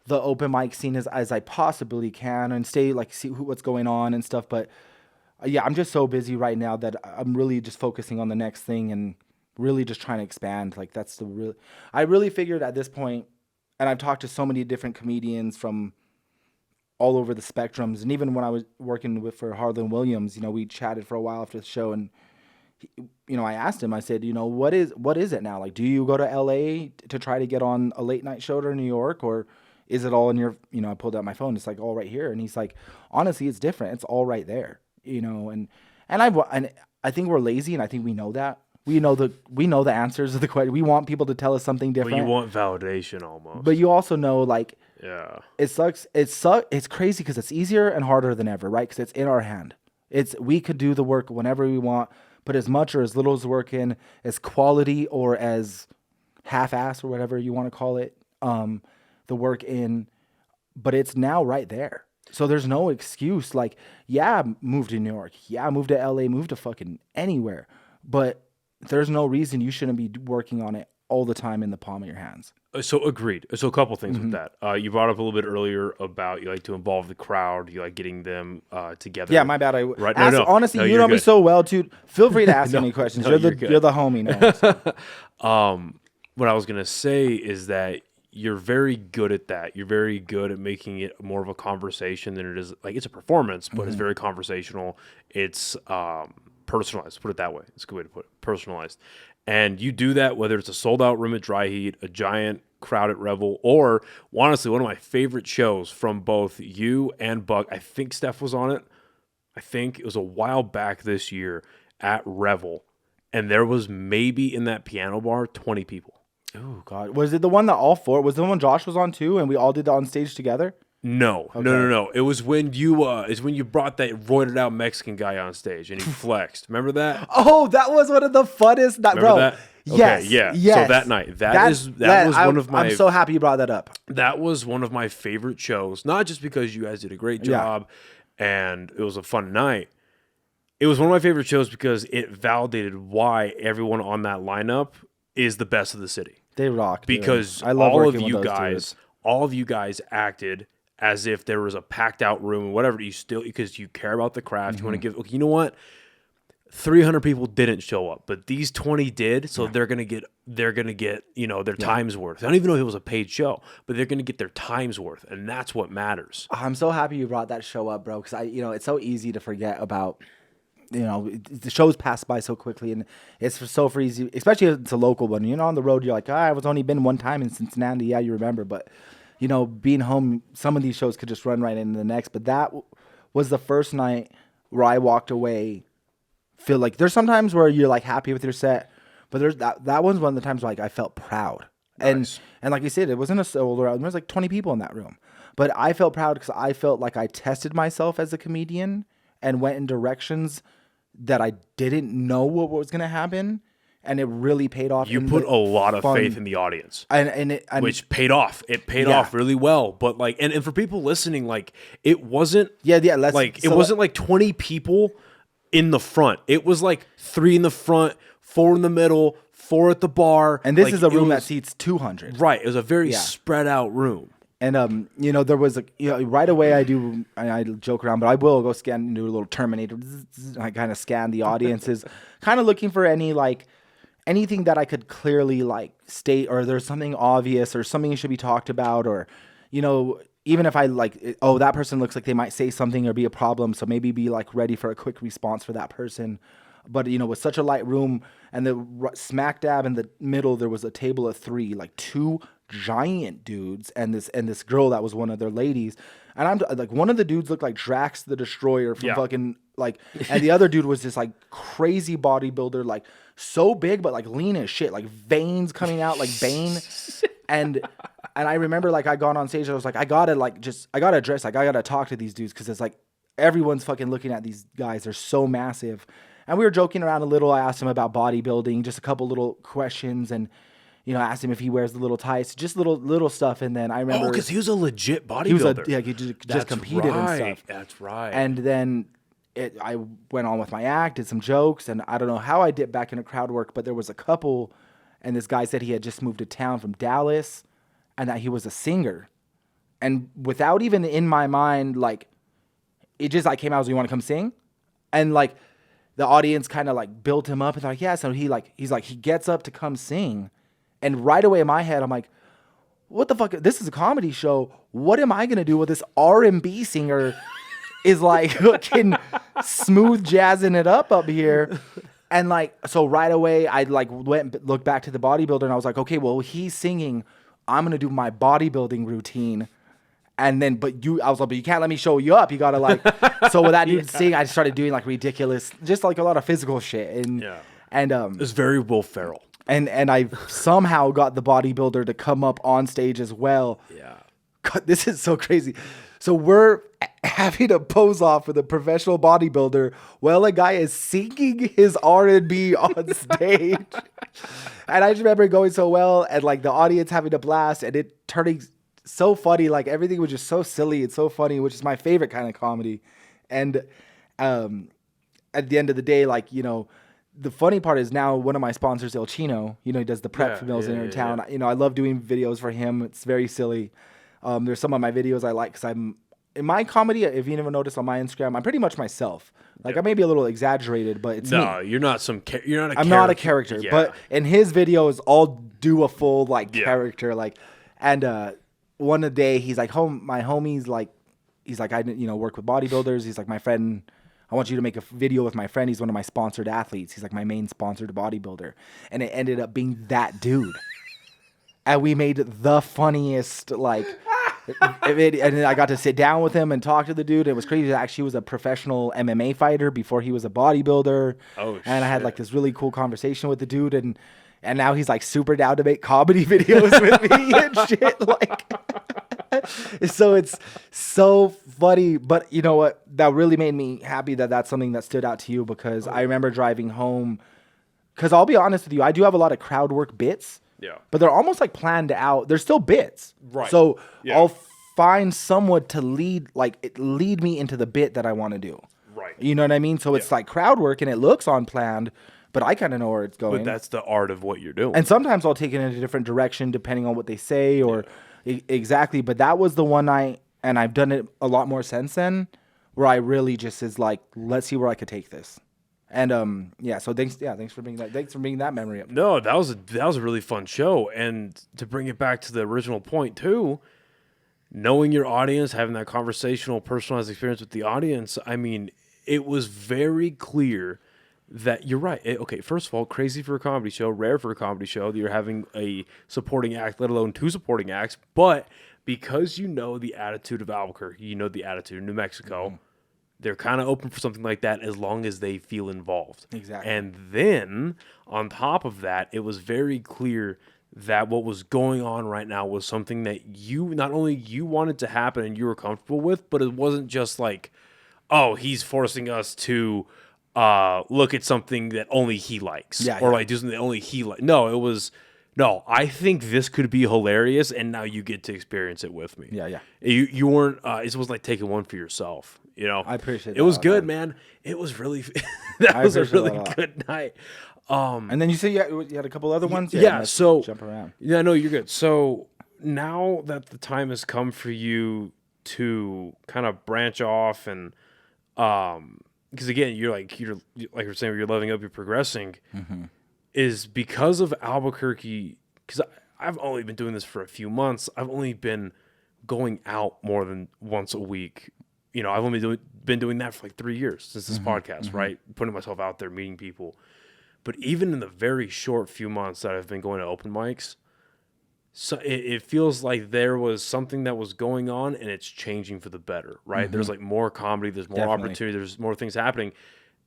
open mic scene as I possibly can, and stay like see what's going on and stuff. But yeah, I'm just so busy right now that I'm really just focusing on the next thing and really just trying to expand. Like I really figured at this point, and I've talked to so many different comedians from all over the spectrums. And even when I was working for Harlan Williams, we chatted for a while after the show, and I asked him, I said, what is it now? Like, do you go to LA to try to get on a late night show to New York, or is it all in your, I pulled out my phone, it's like all right here. And he's like, honestly, it's different. It's all right there, and I think we're lazy, and I think we know that. We know the answers of the question. We want people to tell us something different. But you want validation almost. But you also know, like, yeah, it sucks. It's crazy because it's easier and harder than ever, right? Because it's in our hand. We could do the work whenever we want, put as much or as little as work in, as quality or as half-ass or whatever you want to call it, the work in. But it's now right there. So there's no excuse. Like, yeah, move to New York. Yeah, move to LA. Move to fucking anywhere. But there's no reason you shouldn't be working on it all the time in the palm of your hands. So agreed. So a couple things with that. You brought up a little bit earlier about you like to involve the crowd. You like getting them together. Yeah, my bad. Right? Honestly, no, you know me so well, dude. Feel free to ask me questions. No, you're the homie now. So. What I was gonna say is that you're very good at that. You're very good at making it more of a conversation than it is. Like, it's a performance, but it's very conversational. It's personalized. Put it that way. It's a good way to put it. Personalized. And you do that whether it's a sold-out room at Dry Heat, a giant crowd at Revel, or honestly, one of my favorite shows from both you and Buck. I think Steph was on it. I think it was a while back this year at Revel. And there was maybe in that piano bar 20 people. Oh, God. Was it the one that all four? Was it the one Josh was on too and we all did that on stage together? No, okay. No. It was when you brought that roided out Mexican guy on stage and he flexed. Remember that? Oh, that was one of the funnest. Remember that? Okay, yes. Yeah. Yes. So that night, that was one of my. I'm so happy you brought that up. That was one of my favorite shows. Not just because you guys did a great job, and it was a fun night. It was one of my favorite shows because it validated why everyone on that lineup is the best of the city. They rock. Because I love all of you guys acted as if there was a packed out room and whatever. Because you care about the craft. You want to give. Okay, you know what? 300 people didn't show up, but these 20 did. So they're gonna get their time's worth. I don't even know if it was a paid show, but they're gonna get their time's worth, and that's what matters. I'm so happy you brought that show up, bro. Because it's so easy to forget about. The shows pass by so quickly, and it's so easy, especially if it's a local one. On the road, you're like, I've only been one time in Cincinnati. Yeah, you remember, but being home, some of these shows could just run right into the next. But that was the first night where I walked away. Feel like there's sometimes where you're like happy with your set, but there's that one's one of the times where, like, I felt proud. Nice. And like you said, it wasn't a sold around. There was like 20 people in that room, but I felt proud because I felt like I tested myself as a comedian and went in directions that I didn't know what was going to happen, and it really paid off. You put a lot of faith in the audience, which paid off. It paid off really well. But like, and for people listening, like, it wasn't it wasn't like 20 people in the front. It was like 3 in the front, 4 in the middle, 4 at the bar, and this is a room that seats 200. Right, it was a very spread out room. And there was right away I joke around, but I will go scan and do a little Terminator. I kind of scan the audiences, kind of looking for anything that I could clearly like state, or there's something obvious or something should be talked about, or even if I like, that person looks like they might say something or be a problem, so maybe be like ready for a quick response for that person. But with such a light room, and the smack dab in the middle there was a table of 3, like 2 giant dudes and this girl that was one of their ladies, and I'm like, one of the dudes looked like Drax the Destroyer from fucking like, and the other dude was this like crazy bodybuilder, like so big but like lean as shit, like veins coming out like Bane. and I remember, like, I got on stage, I was like, I gotta address, like, I gotta talk to these dudes, because it's like everyone's fucking looking at these guys, they're so massive. And we were joking around a little. I asked him about bodybuilding, just a couple little questions, and asked him if he wears the little tights, just little stuff. And then I remember, because he was a legit bodybuilder. he just competed and stuff. That's right. And then I went on with my act, did some jokes, and I don't know how I dipped back into crowd work, but there was a couple, and this guy said he had just moved to town from Dallas, and that he was a singer. And without even in my mind, like, it just like came out as, you want to come sing? And like the audience kind of like built him up and they're like, yeah. So he gets up to come sing. And right away in my head, I'm like, what the fuck? This is a comedy show. What am I going to do with this R&B singer is like fucking smooth jazzing it up here? And like, so right away I like looked back to the bodybuilder and I was like, okay, well, he's singing. I'm going to do my bodybuilding routine. And then, but you can't let me show you up. You gotta like, so with that dude sing, I started doing like ridiculous, just like a lot of physical shit. And it's very Will Ferrell. And I somehow got the bodybuilder to come up on stage as well. Yeah. God, this is so crazy. So we're having to pose off with a professional bodybuilder while a guy is singing his R&B on stage. And I just remember it going so well and like the audience having a blast and it turning so funny, like everything was just so silly and so funny, which is my favorite kind of comedy. And at the end of the day, like, the funny part is now one of my sponsors, El Chino, he does the prep for meals in town. Yeah. I love doing videos for him. It's very silly. There's some of my videos I like because I'm in my comedy. If you never noticed on my Instagram, I'm pretty much myself. Like I may be a little exaggerated, but it's me. You're not you're not. I'm not a character, but in his videos, I'll do a full character. Like, and one day he's like, my homie's like, he's like, I work with bodybuilders. He's like, my friend, I want you to make a video with my friend. He's one of my sponsored athletes. He's like my main sponsored bodybuilder. And it ended up being that dude. And we made the funniest, like, and I got to sit down with him and talk to the dude. It was crazy. Actually, he was a professional MMA fighter before he was a bodybuilder. Oh, shit. And I had like this really cool conversation with the dude. And now he's like super down to make comedy videos with me and shit. Like, so it's so funny. But you know what? That really made me happy that that's something that stood out to you because I remember driving home. Because I'll be honest with you, I do have a lot of crowd work bits. Yeah. But they're almost like planned out. They're still bits. Right. So I'll find someone to lead me into the bit that I want to do. Right. You know what I mean? So it's like crowd work and it looks unplanned. But I kind of know where it's going. But that's the art of what you're doing. And sometimes I'll take it in a different direction depending on what they say or exactly. But that was the one night, and I've done it a lot more since then, where I really just is like, let's see where I could take this. And so thanks for bringing that. Thanks for bringing that memory up. No, that was a really fun show. And to bring it back to the original point too, knowing your audience, having that conversational, personalized experience with the audience. I mean, it was very clear that you're right. Okay, first of all, crazy for a comedy show, rare for a comedy show that you're having a supporting act, let alone two supporting acts. But because you know the attitude of Albuquerque, you know the attitude of New Mexico, they're kind of open for something like that as long as they feel involved. Exactly. And then on top of that, it was very clear that what was going on right now was something that not only you wanted to happen and you were comfortable with, but it wasn't just like, oh, he's forcing us to look at something that only he likes or like do something that only he likes. No, I think this could be hilarious, and now you get to experience it with me. Yeah. You weren't. It was like taking one for yourself. I appreciate it. It was good, man. It was really. That was a really good night. And then you said you had a couple other ones. So jump around. Yeah, no, you're good. So now that the time has come for you to kind of branch off and because again, you're like you're saying, you're leveling up, you're progressing, is because of Albuquerque. Because I've only been doing this for a few months. I've only been going out more than once a week. I've only been doing that for like 3 years since this podcast, right? Putting myself out there, meeting people. But even in the very short few months that I've been going to open mics, so it feels like there was something that was going on and it's changing for the better, right? There's like more comedy, there's more opportunity, there's more things happening.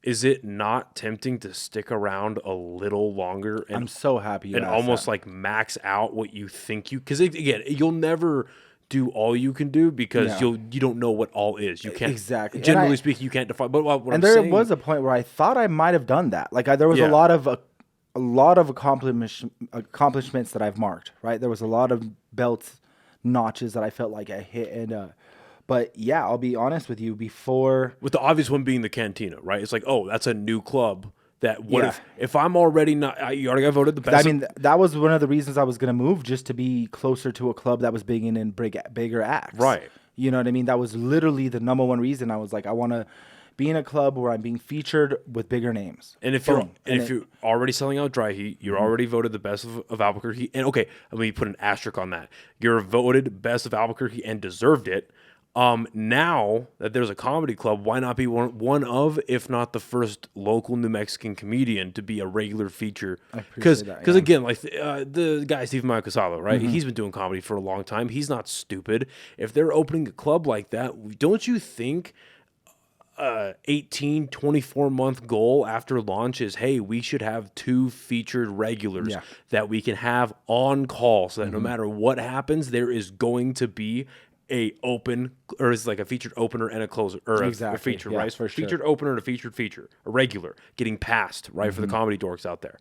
Is it not tempting to stick around a little longer? And, I'm so happy you and almost like max out what you think because again, you'll never do all you can do because Yeah. you don't know what all is. You can't Exactly. Generally And speaking, you can't define. But what I'm and there saying, was a point where I thought I might have done that. Like there was Yeah. a lot of accomplishments that I've marked. Right, there was a lot of belts notches that I felt like I hit. And but yeah, I'll be honest with you. Before with the obvious one being the Cantina, right? It's like, oh, that's a new club. That what Yeah. if I'm already not? You already got voted the best. I mean, that was one of the reasons I was going to move, just to be closer to a club that was bringing in bigger acts. Right. You know what I mean? That was literally the number one reason. I was like, I want to be in a club where I'm being featured with bigger names. And if you're already selling out dry heat, you're already voted the best of Albuquerque. And okay, let me put an asterisk on that. You're voted best of Albuquerque and deserved it. Now that there's a comedy club, why not be one of, if not the first local New Mexican comedian to be a regular feature? Because again, like the guy Stephen Casalo, right? He's been doing comedy for a long time. He's not stupid. If they're opening a club like that, don't you think 18, 24-month goal after launch is, hey, we should have 2 featured regulars that we can have on call so that no matter what happens, there is going to be a open, or is like a featured opener and a closer, or a feature, right? For sure. Featured opener and a featured feature, a regular getting passed, right? For the comedy dorks out there.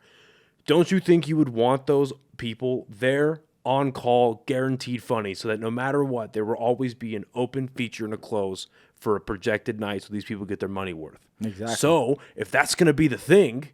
Don't you think you would want those people there on call, guaranteed funny, so that no matter what, there will always be an open feature and a close for a projected night so these people get their money worth? Exactly. So if that's going to be the thing,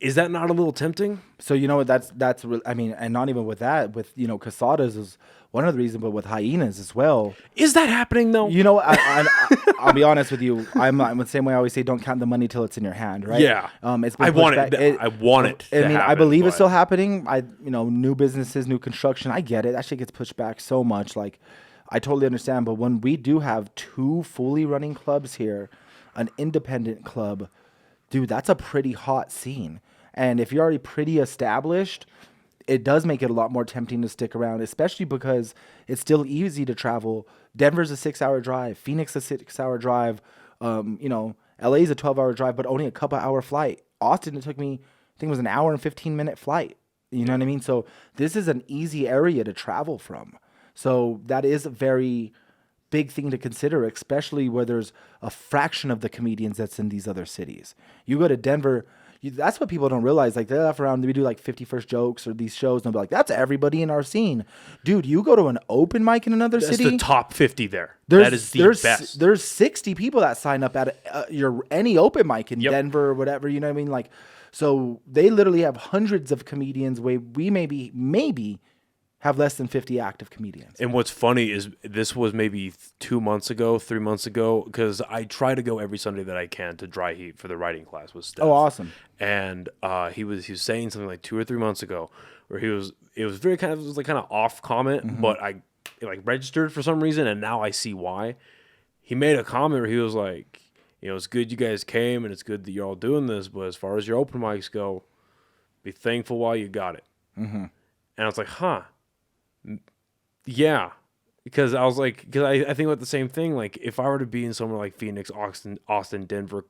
is that not a little tempting? So you know what? That's really, I mean, and not even with that, with Casadas is one of the reasons, but with Hyenas as well. Is that happening though? You know, I'll be honest with you. I'm the same way I always say, don't count the money till it's in your hand, right? Yeah. It's been I want pushed it. back. I want it. I to mean, I happen, believe it's but- still happening. New businesses, new construction. I get it. That shit gets pushed back so much. Like, I totally understand. But when we do have 2 fully running clubs here, an independent club, dude, that's a pretty hot scene. And if you're already pretty established, it does make it a lot more tempting to stick around, especially because it's still easy to travel. Denver's a 6-hour drive. Phoenix a 6-hour drive. LA's a 12-hour drive, but only a couple-hour flight. Austin, it took me, I think it was an hour and 15-minute flight. You know what I mean? So this is an easy area to travel from. So that is a very big thing to consider, especially where there's a fraction of the comedians that's in these other cities. You go to Denver, that's what people don't realize. Like, they laugh around, we do like 51st jokes or these shows, and they'll be like, that's everybody in our scene. Dude, you go to an open mic in another city. That's the top 50 there. That is the best. There's 60 people that sign up at any open mic in Denver or whatever, you know what I mean? Like, so they literally have hundreds of comedians where we maybe have less than 50 active comedians. And what's funny is this was maybe 2 months ago, 3 months ago, because I try to go every Sunday that I can to dry heat for the writing class with Steph. Oh, awesome. And he was saying something like 2 or 3 months ago where it was very kind of off comment, but I registered for some reason, and now I see why. He made a comment where he was like, it's good you guys came and it's good that you're all doing this, but as far as your open mics go, be thankful while you got it. And I was like, huh. Yeah, because I think about the same thing. Like, if I were to be in somewhere like Phoenix, Austin, Denver,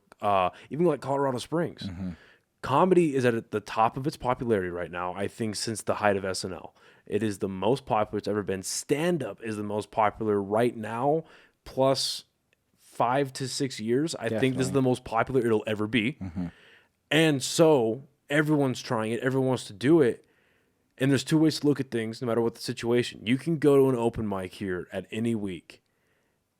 even like Colorado Springs, comedy is at the top of its popularity right now. I think since the height of SNL, it is the most popular it's ever been. Stand-up is the most popular right now, plus 5 to 6 years. I think this is the most popular it'll ever be. And so everyone's trying it. Everyone wants to do it. And there's 2 ways to look at things, no matter what the situation. You can go to an open mic here at any week.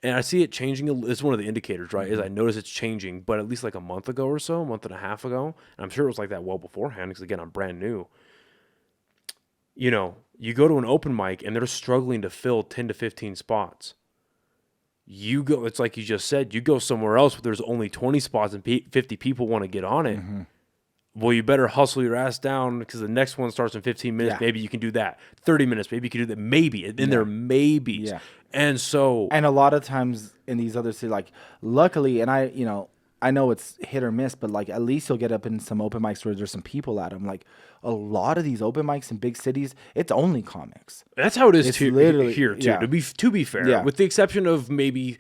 And I see it changing. It's one of the indicators, right? Is I notice it's changing, but at least like a month ago or so, a month and a half ago. And I'm sure it was like that well beforehand, because again, I'm brand new. You go to an open mic and they're struggling to fill 10 to 15 spots. It's like you just said, you go somewhere else where there's only 20 spots and 50 people want to get on it. Well, you better hustle your ass down, because the next one starts in 15 minutes. Yeah. Maybe you can do that. 30 minutes. Maybe you can do that. Maybe. And there are maybes. Yeah. And so. And a lot of times in these other cities, like, luckily, and I know it's hit or miss, but like, at least you'll get up in some open mics where there's some people at them. Like, a lot of these open mics in big cities, it's only comics. That's how it is literally here too. Yeah. To be fair, with the exception of maybe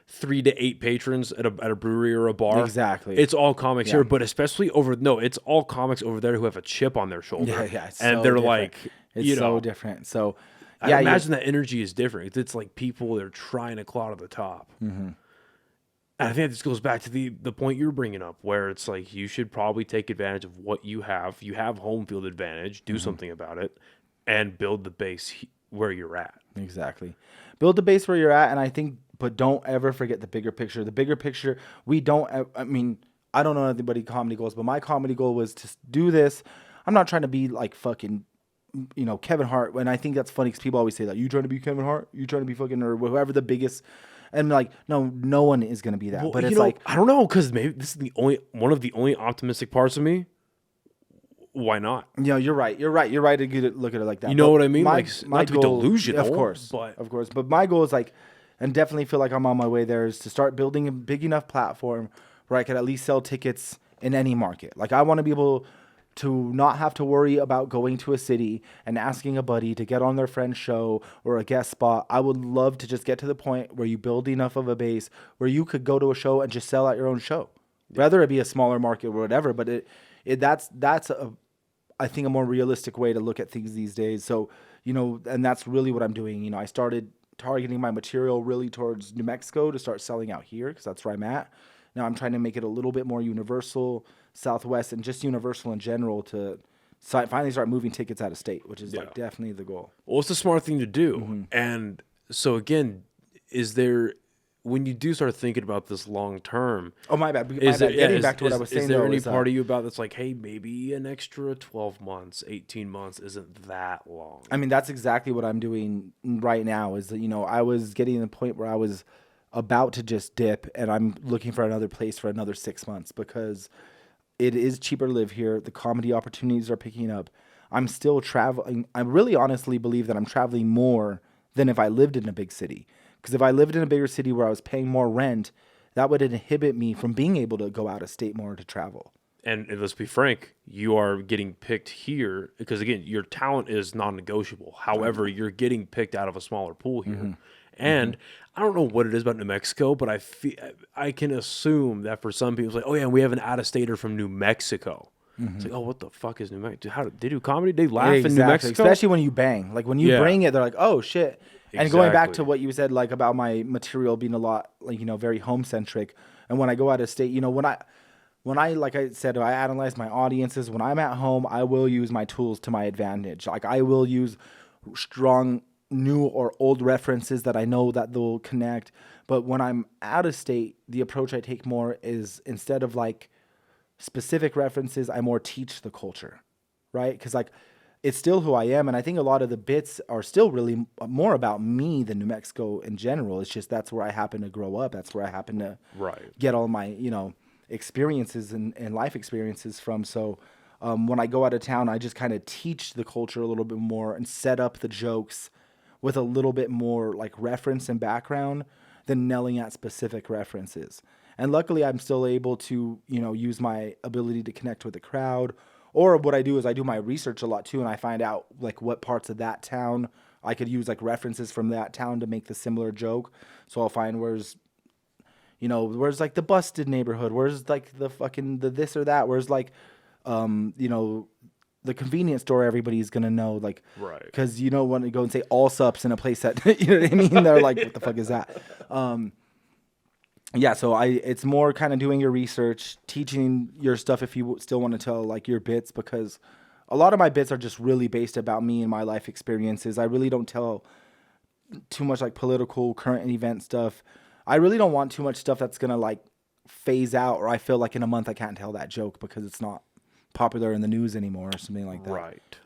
3 to 8 patrons at a brewery or a bar. Exactly. It's all comics here, but especially it's all comics over there who have a chip on their shoulder. Yeah. And they're different. like, it's so different. So, I imagine that energy is different. It's like people that are trying to claw to the top. Mm-hmm. And I think this goes back to the point you're bringing up, where it's like you should probably take advantage of what you have. You have home field advantage. Do something about it, and build the base where you're at. Exactly. Build the base where you're at, and I think, but don't ever forget the bigger picture. The bigger picture, I mean, I don't know anybody's comedy goals, but my comedy goal was to do this. I'm not trying to be like fucking, Kevin Hart. And I think that's funny because people always say that. You trying to be Kevin Hart? You trying to be fucking, or whoever the biggest. And like, no one is going to be that. Well, but it's like, I don't know, because maybe this is one of the only optimistic parts of me. Why not? You're right. You're right to look at it like that. You know what I mean? My not to be goal, delusional, of course. But my goal is like, and definitely feel like I'm on my way there, is to start building a big enough platform where I could at least sell tickets in any market. Like, I want to be able to not have to worry about going to a city and asking a buddy to get on their friend's show or a guest spot. I would love to just get to the point where you build enough of a base where you could go to a show and just sell out your own show, whether it be a smaller market or whatever. But that's I think a more realistic way to look at things these days. So, and that's really what I'm doing. I started targeting my material really towards New Mexico to start selling out here because that's where I'm at. Now I'm trying to make it a little bit more universal, Southwest, and just universal in general to finally start moving tickets out of state, which is like definitely the goal. Well, it's the smart thing to do. And so again, when you do start thinking about this long term? Oh, my bad. Getting back to what I was saying, is there any part of you about that's like, hey, maybe an extra 12 months, 18 months isn't that long? I mean, that's exactly what I'm doing right now. Is that I was getting to the point where I was about to just dip, and I'm looking for another place for another 6 months because it is cheaper to live here. The comedy opportunities are picking up. I'm still traveling. I really honestly believe that I'm traveling more than if I lived in a big city. Because if I lived in a bigger city where I was paying more rent, that would inhibit me from being able to go out of state more to travel. And let's be frank, you are getting picked here because, again, your talent is non-negotiable. However, you're getting picked out of a smaller pool here. And I don't know what it is about New Mexico, but I can assume that for some people, it's like, oh, yeah, we have an out-of-stater from New Mexico. It's like, oh, what the fuck is New Mexico? How they do comedy? They laugh in New Mexico? Especially when you bang. Like, when you bring it, they're like, oh, shit. And going back to what you said, like, about my material being a lot, like, very home-centric. And when I go out of state, when I, like I said, I analyze my audiences. When I'm at home, I will use my tools to my advantage. Like, I will use strong new or old references that I know that they'll connect. But when I'm out of state, the approach I take more is, instead of like specific references, I more teach the culture, right? Because like, it's still who I am. And I think a lot of the bits are still really more about me than New Mexico in general. It's just, that's where I happen to grow up. That's where I happen to get all my, experiences and life experiences from. So when I go out of town, I just kind of teach the culture a little bit more and set up the jokes with a little bit more like reference and background than nailing at specific references. And luckily I'm still able to, use my ability to connect with the crowd. Or what I do is I do my research a lot too, and I find out like what parts of that town I could use like references from that town to make the similar joke. So I'll find where's like the busted neighborhood, where's like the fucking the this or that, where's like the convenience store everybody's gonna know, like, right? Because when you go and say all sups in a place that you know what I mean, they're like, what the fuck is that? So it's more kind of doing your research, teaching your stuff if you still want to tell like your bits, because a lot of my bits are just really based about me and my life experiences. I really don't tell too much like political current event stuff. I really don't want too much stuff that's gonna like phase out, or I feel like in a month I can't tell that joke because it's not popular in the news anymore or something like that. Right.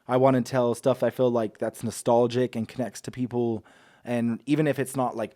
I want to tell stuff I feel like that's nostalgic and connects to people, and even if it's not like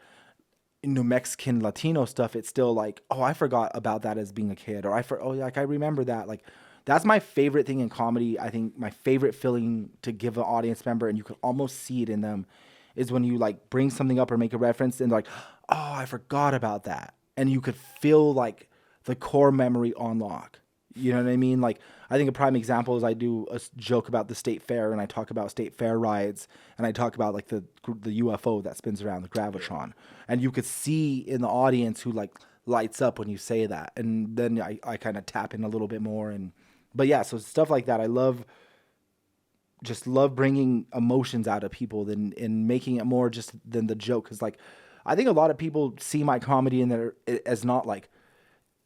New Mexican Latino stuff, it's still like, oh, I forgot about that as being a kid, or I remember that. Like, that's my favorite thing in comedy. I think my favorite feeling to give an audience member, and you can almost see it in them, is when you like bring something up or make a reference and like, oh, I forgot about that. And you could feel like the core memory unlock. You know what I mean? Like, I think a prime example is I do a joke about the state fair, and I talk about state fair rides, and I talk about like the UFO that spins around, the gravitron. And you could see in the audience who like lights up when you say that. And then I kind of tap in a little bit more. But yeah, so stuff like that. I love just love bringing emotions out of people and making it more just than the joke. Because like, I think a lot of people see my comedy in there as not like,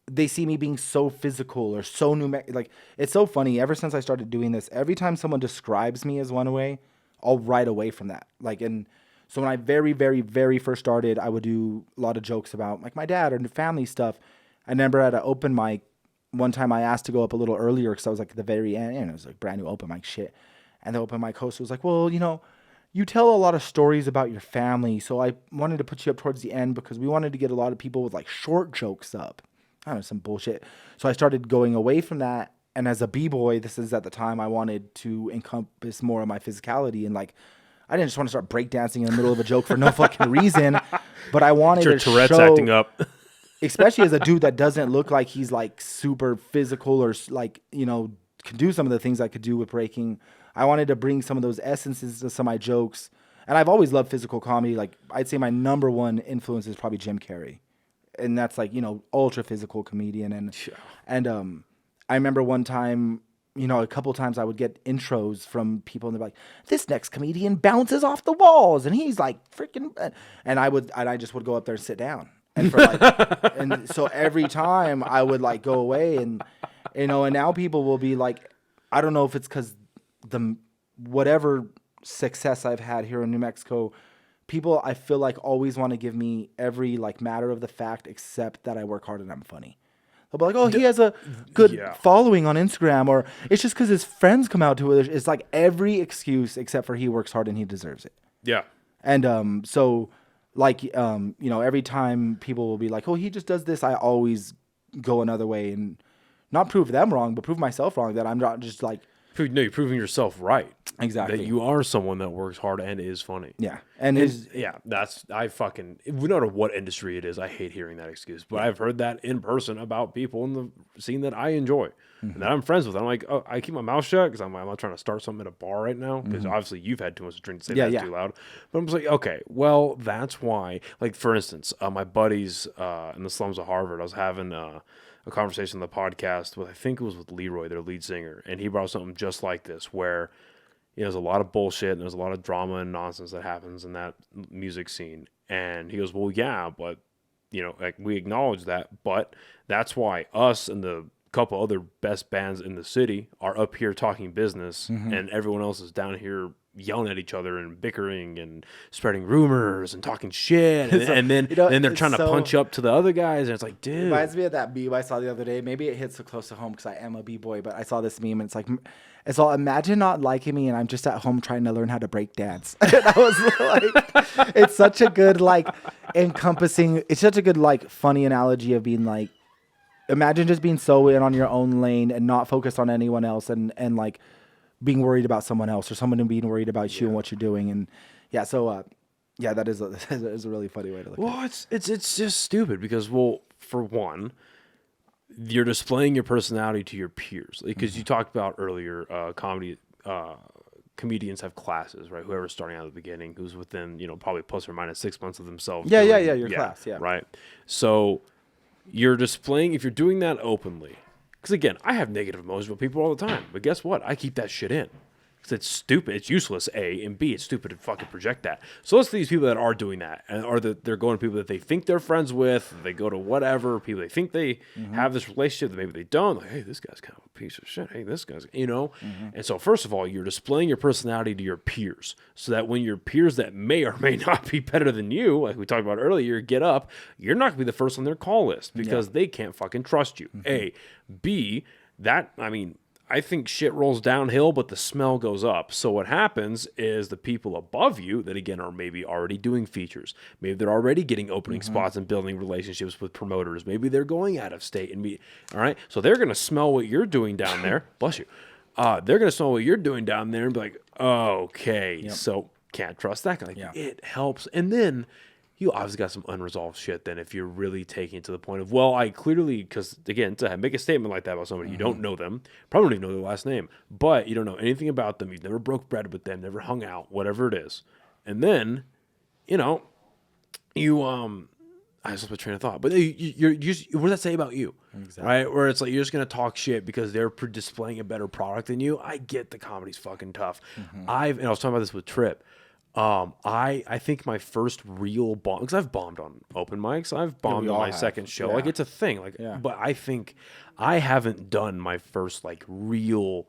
they see me being so physical or so like, it's so funny. Ever since I started doing this, every time someone describes me as one way, I'll right away from that. Like, and so when I very, very, very first started, I would do a lot of jokes about like my dad or family stuff. I remember at an open mic, one time I asked to go up a little earlier because I was like at the very end, and it was like brand new open mic shit. And the open mic host was like, well, you know, you tell a lot of stories about your family, so I wanted to put you up towards the end because we wanted to get a lot of people with like short jokes up. I don't know, some bullshit. So I started going away from that. And as a b-boy, this is at the time I wanted to encompass more of my physicality. And like, I didn't just want to start breakdancing in the middle of a joke for no fucking reason, but I wanted to Tourette's show, acting up. especially as a dude that doesn't look like he's like super physical or like, you know, can do some of the things I could do with breaking. I wanted to bring some of those essences to some of my jokes. And I've always loved physical comedy. Like, I'd say my number one influence is probably Jim Carrey. And that's like, you know, ultra physical comedian. And I remember one time, you know, a couple times I would get intros from people and they're like, this next comedian bounces off the walls and he's like freaking, and I just would go up there and sit down. And for like, and so every time I would like go away and, you know, and now people will be like, I don't know if it's because whatever success I've had here in New Mexico, people I feel like always want to give me every like matter of the fact except that I work hard and I'm funny. They'll be like, oh, he has a good following on Instagram, or it's just because his friends come out to it. It's like every excuse except for he works hard and he deserves it. Yeah. And so like, you know, every time people will be like, oh, he just does this, I always go another way and not prove them wrong, but prove myself wrong, that I'm not just like, No, you're proving yourself right. Exactly. That you are someone that works hard and is funny. Yeah. No matter what industry it is, I hate hearing that excuse. But I've heard that in person about people in the scene that I enjoy and that I'm friends with. I'm like, oh, I keep my mouth shut because I'm not trying to start something at a bar right now because obviously you've had too much to drink to say that's too loud. But I'm just like, okay, well, that's why. Like, for instance, my buddies in the slums of Harvard, I was having a conversation on the podcast with, I think it was with Leroy, their lead singer, and he brought up something just like this where, you know, there's a lot of bullshit and there's a lot of drama and nonsense that happens in that music scene. And he goes, well, yeah, but, you know, like, we acknowledge that, but that's why us and the couple other best bands in the city are up here talking business and everyone else is down here yelling at each other and bickering and spreading rumors and talking shit. And then, you know, then they're trying to punch up to the other guys. And it's like, dude. It reminds me of that meme I saw the other day. Maybe it hits so close to home because I am a b-boy, but I saw this meme and it's like, it's all, imagine not liking me and I'm just at home trying to learn how to break dance. And I was like, it's such a good, like, encompassing, it's such a good, like, funny analogy of being like, imagine just being so in on your own lane and not focused on anyone else and like, being worried about someone else or someone being worried about you and what you're doing. And that is a really funny way to look at it. It's just stupid because, well, for one, you're displaying your personality to your peers. Because you talked about earlier, comedians have classes, right? Whoever's starting out at the beginning, who's within, you know, probably plus or minus 6 months of themselves. Your class. Yeah. Right. So you're displaying, if you're doing that openly, because, again, I have negative emotions with people all the time. But guess what? I keep that shit in. Because it's stupid. It's useless, A. And B, it's stupid to fucking project that. So let's these people that are doing that. And they're going to people that they think they're friends with. They go to whatever. People they think they have this relationship that maybe they don't. Like, hey, this guy's kind of a piece of shit. Hey, this guy's, you know. And so, first of all, you're displaying your personality to your peers. So that when your peers that may or may not be better than you, like we talked about earlier, get up, you're not going to be the first on their call list. Because they can't fucking trust you. A. B, I think shit rolls downhill, but the smell goes up. So what happens is the people above you that, again, are maybe already doing features. Maybe they're already getting opening spots and building relationships with promoters. Maybe they're going out of state and meet. All right. So they're going to smell what you're doing down there. Bless you. They're going to smell what you're doing down there and be like, okay, so can't trust that guy. Like, it helps. And then you obviously got some unresolved shit then if you're really taking it to the point of, well, I clearly, because, again, to make a statement like that about somebody, you don't know them, probably don't even know their last name, but you don't know anything about them. You've never broke bread with them, never hung out, whatever it is. And then, you know, you, I just lost my train of thought. But you're just, what does that say about you? Exactly. Right? Where it's like you're just gonna talk shit because they're displaying a better product than you. I get the comedy's fucking tough. And I was talking about this with Trip. I think my first real bomb, because I've bombed on open mics. I've bombed on my second show. Like it's a thing. Like, but I think I haven't done my first like real,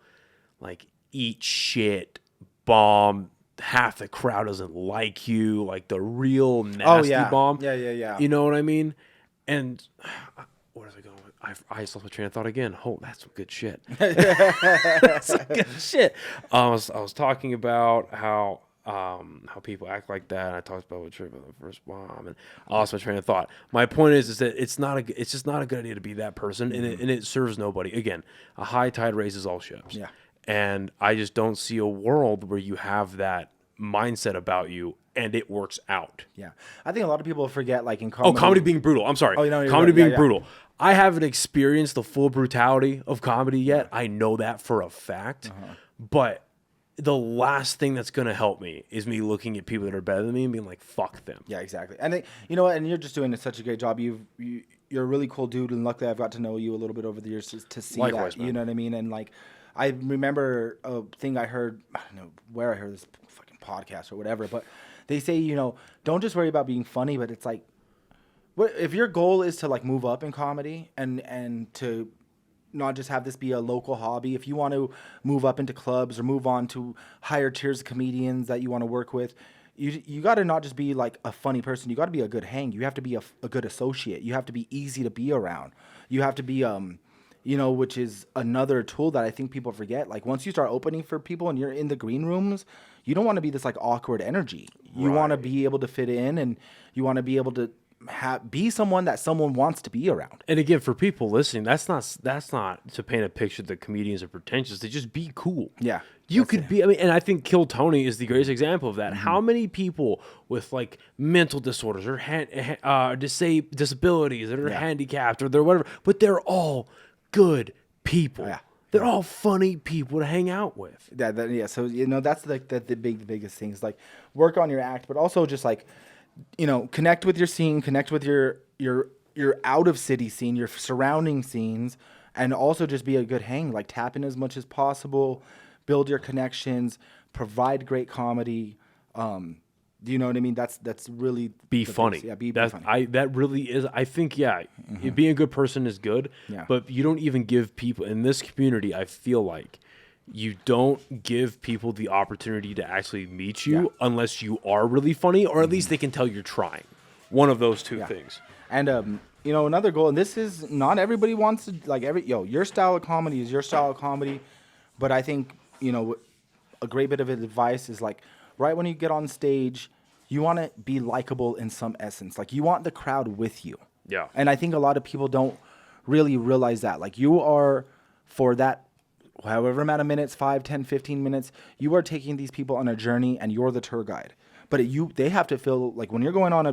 like eat shit bomb. Half the crowd doesn't like you, like the real nasty bomb. Yeah. You know what I mean? And where was I going? I just lost my train of thought again. Oh, that's some good shit. That's some good shit. I was talking about how people act like that. And I talked about the first bomb, and I lost my train of thought. My point is that it's just not a good idea to be that person, and it serves nobody. Again, a high tide raises all ships. Yeah. And I just don't see a world where you have that mindset about you and it works out. Yeah. I think a lot of people forget, like in comedy. Oh, comedy being brutal. I'm sorry. Comedy being brutal. I haven't experienced the full brutality of comedy yet. I know that for a fact. But the last thing that's going to help me is me looking at people that are better than me and being like, fuck them. Yeah, exactly. And you know what? And you're just doing such a great job. You're a really cool dude. And luckily I've got to know you a little bit over the years to see Likewise, that. man. You know what I mean? And like, I remember a thing I heard, I don't know where I heard this fucking podcast or whatever, but they say, you know, don't just worry about being funny, but it's like, what if your goal is to like move up in comedy and to not just have this be a local hobby, if you want to move up into clubs or move on to higher tiers of comedians that you want to work with, you got to not just be like a funny person, you got to be a good hang. You have to be a good associate. You have to be easy to be around. You have to be you know, which is another tool that I think people forget. Like once you start opening for people and you're in the green rooms, you don't want to be this like awkward energy. You want to be able to fit in, and you want to be able to be someone that someone wants to be around. And again, for people listening, that's not to paint a picture that comedians are pretentious. They just be cool. Yeah. You could be, I mean, and I think Kill Tony is the greatest example of that. How many people with like mental disorders or disabilities that are handicapped or they're whatever, but they're all good people. Yeah. They're all funny people to hang out with. Yeah. So, you know, that's like the biggest thing is like work on your act, but also just like, you know, connect with your scene, connect with your out of city scene, your surrounding scenes, and also just be a good hang, like tap in as much as possible, build your connections, provide great comedy. Do you know what I mean? That's really be funny. Yeah, be funny. That really is. I think being a good person is good. Yeah. But you don't even give people in this community. I feel like you don't give people the opportunity to actually meet you unless you are really funny, or at least they can tell you're trying. One of those two things. And you know, another goal, and this is not everybody wants to like your style of comedy is your style of comedy, but I think, you know, a great bit of advice is like right when you get on stage, you want to be likable in some essence. Like you want the crowd with you. Yeah. And I think a lot of people don't really realize that. Like you are, for that however amount of minutes, 5, 10, 15 minutes, you are taking these people on a journey and you're the tour guide. But they have to feel like when you're going on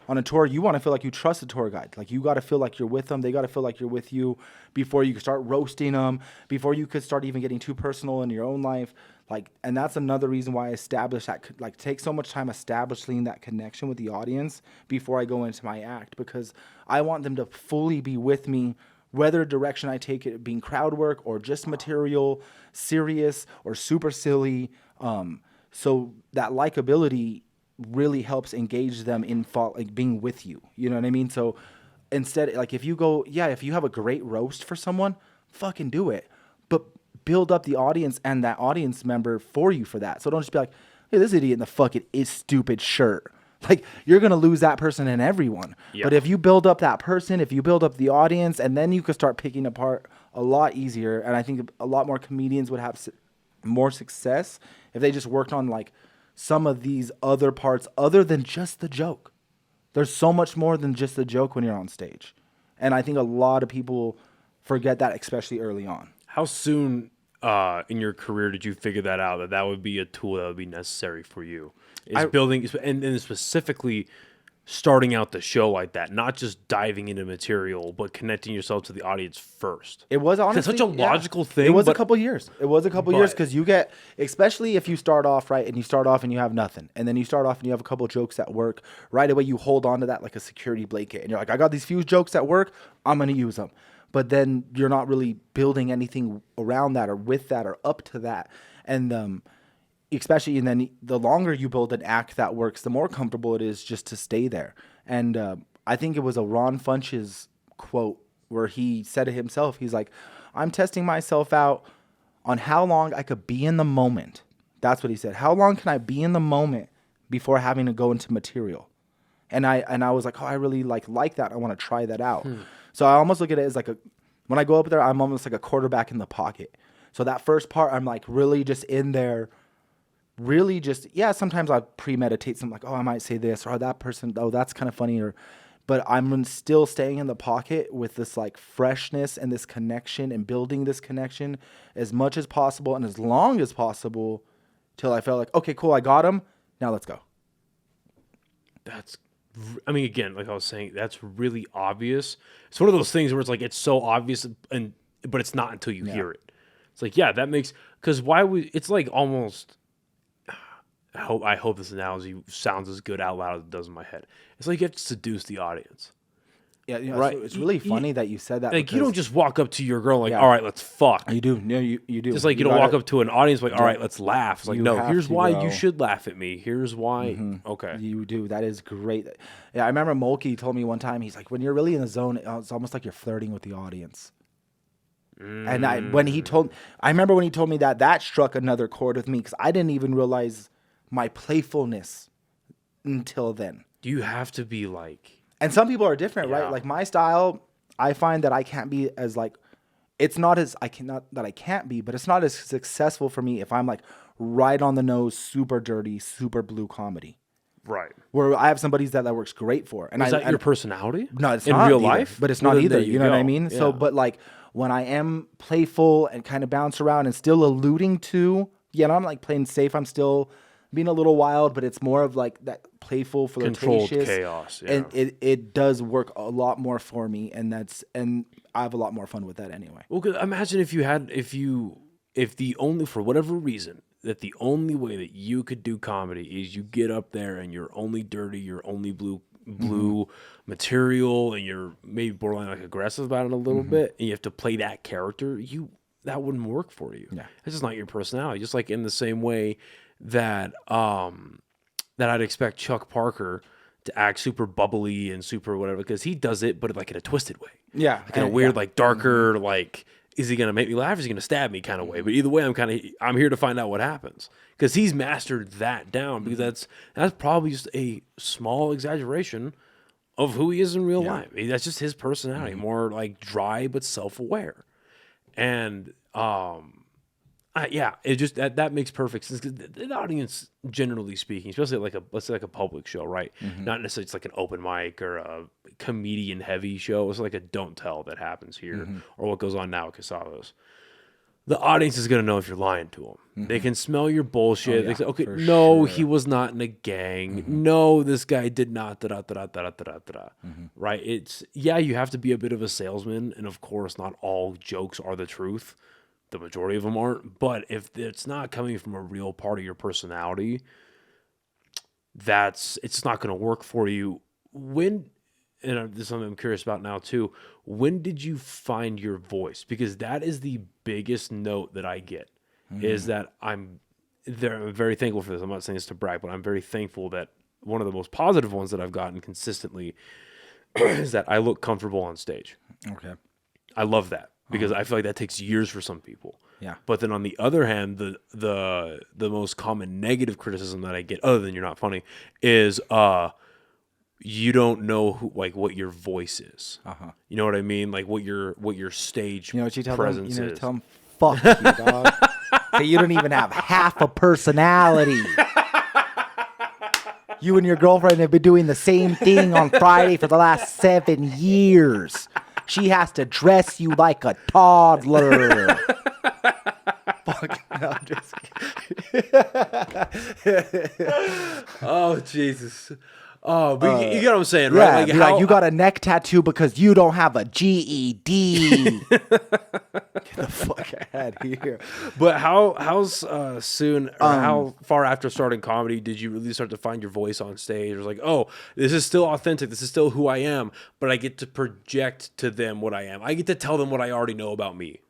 a tour, you want to feel like you trust the tour guide. Like you got to feel like you're with them. They got to feel like you're with you before you can start roasting them, before you could start even getting too personal in your own life. Like, and that's another reason why I established that, like, take so much time establishing that connection with the audience before I go into my act, because I want them to fully be with me, whether direction I take it being crowd work or just material, serious or super silly. So that likability really helps engage them in like being with you. You know what I mean? So instead, like if you have a great roast for someone, fucking do it. But build up the audience and that audience member for you for that. So don't just be like, hey, this idiot in the fucking stupid shirt. Like you're going to lose that person and everyone. Yeah. But if you build up that person, if you build up the audience, and then you could start picking apart a lot easier. And I think a lot more comedians would have more success if they just worked on like some of these other parts other than just the joke. There's so much more than just the joke when you're on stage. And I think a lot of people forget that, especially early on. How soon in your career did you figure that out, that would be a tool that would be necessary for you? Building, and specifically starting out the show like that, not just diving into material, but connecting yourself to the audience first. It was honestly such a logical thing. It was but, a couple years. It was a couple years because you get, especially if you start off right and you start off and you have nothing, and then you start off and you have a couple jokes at work. Right away, you hold on to that like a security blanket, and you're like, I got these few jokes at work, I'm gonna use them. But then you're not really building anything around that or with that or up to that, and especially, and then the longer you build an act that works, the more comfortable it is just to stay there. And I think it was a Ron Funches quote where he said it himself. He's like, I'm testing myself out on how long I could be in the moment. That's what he said. How long can I be in the moment before having to go into material? And I was like, oh, I really like that. I want to try that out. So I almost look at it as like when I go up there, I'm almost like a quarterback in the pocket. So that first part, I'm like really just in there. Really just, sometimes I premeditate something like, oh, I might say this, or that person, oh, that's kind of funny, but I'm still staying in the pocket with this like freshness and this connection and building this connection as much as possible and as long as possible till I felt like, okay, cool, I got him, now let's go. Again, like I was saying, that's really obvious. It's one of those things where it's like, it's so obvious, but it's not until you hear it. It's like, that makes, because it's like almost, I hope this analogy sounds as good out loud as it does in my head. It's like you have to seduce the audience. Yeah, right. So it's really funny that you said that. Like you don't just walk up to your girl like, all right, let's fuck. You do. No, you do. Just like you don't walk up to an audience like, all right, let's laugh. It's like, no, here's why you should laugh at me. Here's why. Mm-hmm. Okay. You do. That is great. Yeah, I remember Mulkey told me one time, he's like, when you're really in the zone, it's almost like you're flirting with the audience. And I remember when he told me that struck another chord with me because I didn't even realize my playfulness until then. You have to be like, and some people are different, right? Like my style, I find that I can't be as like, it's not as I cannot that I can't be, but it's not as successful for me if I'm like right on the nose, super dirty, super blue comedy. Right. Where I have somebody that works great for. And is that your personality? No, it's in not real either, life, but it's not either. You know what I mean? Yeah. So, but like when I am playful and kind of bounce around and still alluding to, I'm like playing safe. I'm still being a little wild, but it's more of like that playful, flirtatious, controlled chaos. Yeah. And it does work a lot more for me, and I have a lot more fun with that anyway. Well, 'cause imagine if the only, for whatever reason, that the only way that you could do comedy is you get up there and you're only dirty, you're only blue material, and you're maybe borderline like aggressive about it a little bit, and you have to play that character, that wouldn't work for you. Yeah. It's just not your personality. Just like in the same way that I'd expect Chuck Parker to act super bubbly and super whatever, because he does it, but like in a twisted way. Yeah. Like in a weird, like darker, like, is he going to make me laugh or is he going to stab me kind of way? But either way, I'm here to find out what happens. Because he's mastered that down, because that's probably just a small exaggeration of who he is in real life. That's just his personality, more like dry but self-aware. And it just that makes perfect sense, because the audience, generally speaking, especially like let's say like a public show, right? Not necessarily it's like an open mic or a comedian heavy show. It's like a don't tell that happens here, or what goes on now at Casados. The audience is gonna know if you're lying to them. They can smell your bullshit. They say, okay, no, he was not in a gang. No, this guy did not. Right? It's you have to be a bit of a salesman, and of course, not all jokes are the truth. The majority of them aren't, but if it's not coming from a real part of your personality, it's not going to work for you. And this is something I'm curious about now too. When did you find your voice? Because that is the biggest note that I get, is that I'm very thankful for this. I'm not saying this to brag, but I'm very thankful that one of the most positive ones that I've gotten consistently is that I look comfortable on stage. Okay. I love that. Because I feel like that takes years for some people. Yeah. But then on the other hand, the most common negative criticism that I get, other than you're not funny, is you don't know what your voice is. You know what I mean? Like what your stage presence is. Tell them, fuck you, dog. Hey, you don't even have half a personality. You and your girlfriend have been doing the same thing on Friday for the last 7 years. She has to dress you like a toddler. Fuck, no, I'm just kidding. Oh, Jesus. Oh, but you get what I'm saying, Yeah, right? be like, you got a neck tattoo because you don't have a GED. Get the fuck out of here. But how's soon or how far after starting comedy did you really start to find your voice on stage? It was like, oh, this is still authentic. This is still who I am, but I get to project to them what I am. I get to tell them what I already know about me.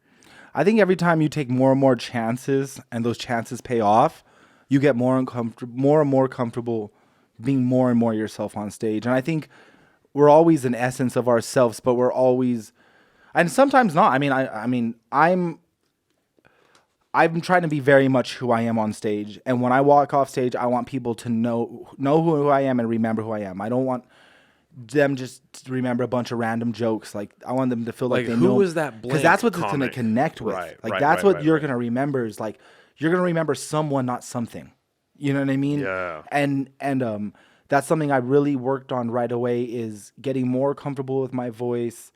I think every time you take more and more chances and those chances pay off, you get more and more comfortable being more and more yourself on stage. And I think we're always an essence of ourselves, but we're always, and sometimes not. I'm trying to be very much who I am on stage. And when I walk off stage, I want people to know who I am and remember who I am. I don't want them just to remember a bunch of random jokes. Like, I want them to feel like they know. Who was that blank because that's what it's comic? going to connect with. Right, like, right, that's right, what you're going to remember is like, you're going to remember someone, not something. You know what I mean? Yeah. And that's something I really worked on right away is getting more comfortable with my voice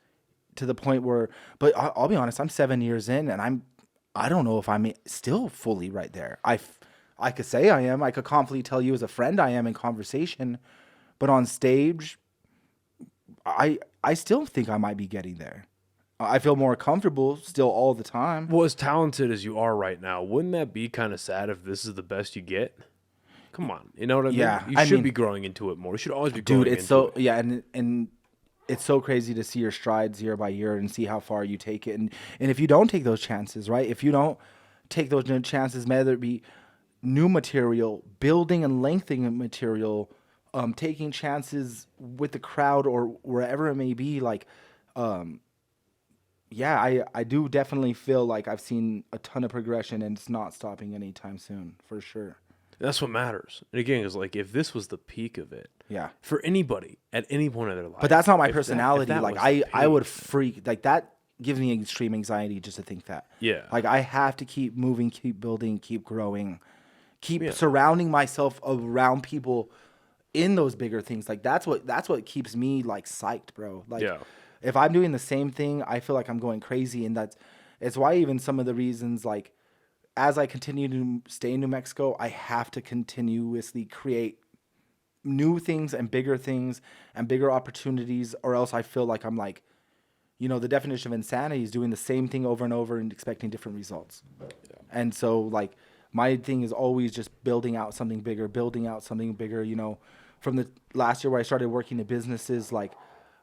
to the point where, but I'll be honest, I'm 7 years in and I don't know if I'm still fully right there. I could say I am. I could confidently tell you as a friend I am in conversation, but on stage, I still think I might be getting there. I feel more comfortable still all the time. Well, as talented as you are right now, wouldn't that be kind of sad if this is the best you get? Come on, you know what I mean? Yeah, You should be growing into it more. You should always be growing Dude, it's into it. yeah, and it's so crazy to see your strides year by year and see how far you take it. And if you don't take those chances, right? If you don't take those chances, whether it be new material, building and lengthening material, taking chances with the crowd or wherever it may be, like, yeah, I do definitely feel like I've seen a ton of progression and it's not stopping anytime soon, for sure. That's what matters. And again, it's like if this was the peak of it, Yeah. for anybody at any point of their life. But that's not my if personality. that Like was the I would peak. freak. Like that gives me extreme anxiety just to think that. Yeah. Like I have to keep moving, keep building, keep growing, keep Yeah. surrounding myself around people in those bigger things. Like that's what keeps me like psyched, bro. Like Yeah. if I'm doing the same thing, I feel like I'm going crazy, and it's why even some of the reasons like as I continue to stay in New Mexico, I have to continuously create new things and bigger opportunities, or else I feel like I'm like, you know, the definition of insanity is doing the same thing over and over and expecting different results. Yeah. And so like my thing is always just building out something bigger, you know. From the last year where I started working in businesses, like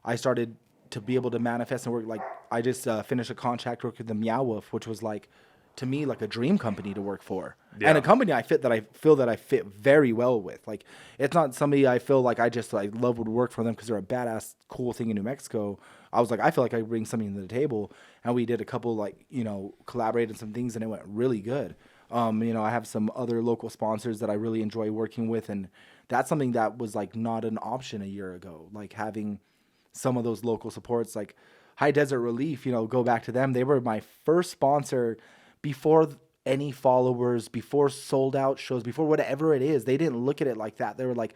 I started to be able to manifest and work. Like I just finished a contract work with the Meow Wolf, which was like, to me, like a dream company to work for. Yeah. And a company I feel that I fit very well with. Like it's not somebody I feel like I just like love would work for them because they're a badass cool thing in New Mexico. I was like, I feel like I bring something to the table, and we did a couple like, you know, collaborated some things and it went really good. You know, I have some other local sponsors that I really enjoy working with, and that's something that was like not an option a year ago. Like having some of those local supports, like High Desert Relief, you know, go back to them. They were my first sponsor before any followers, before sold out shows, before whatever it is. They didn't look at it like that. They were like,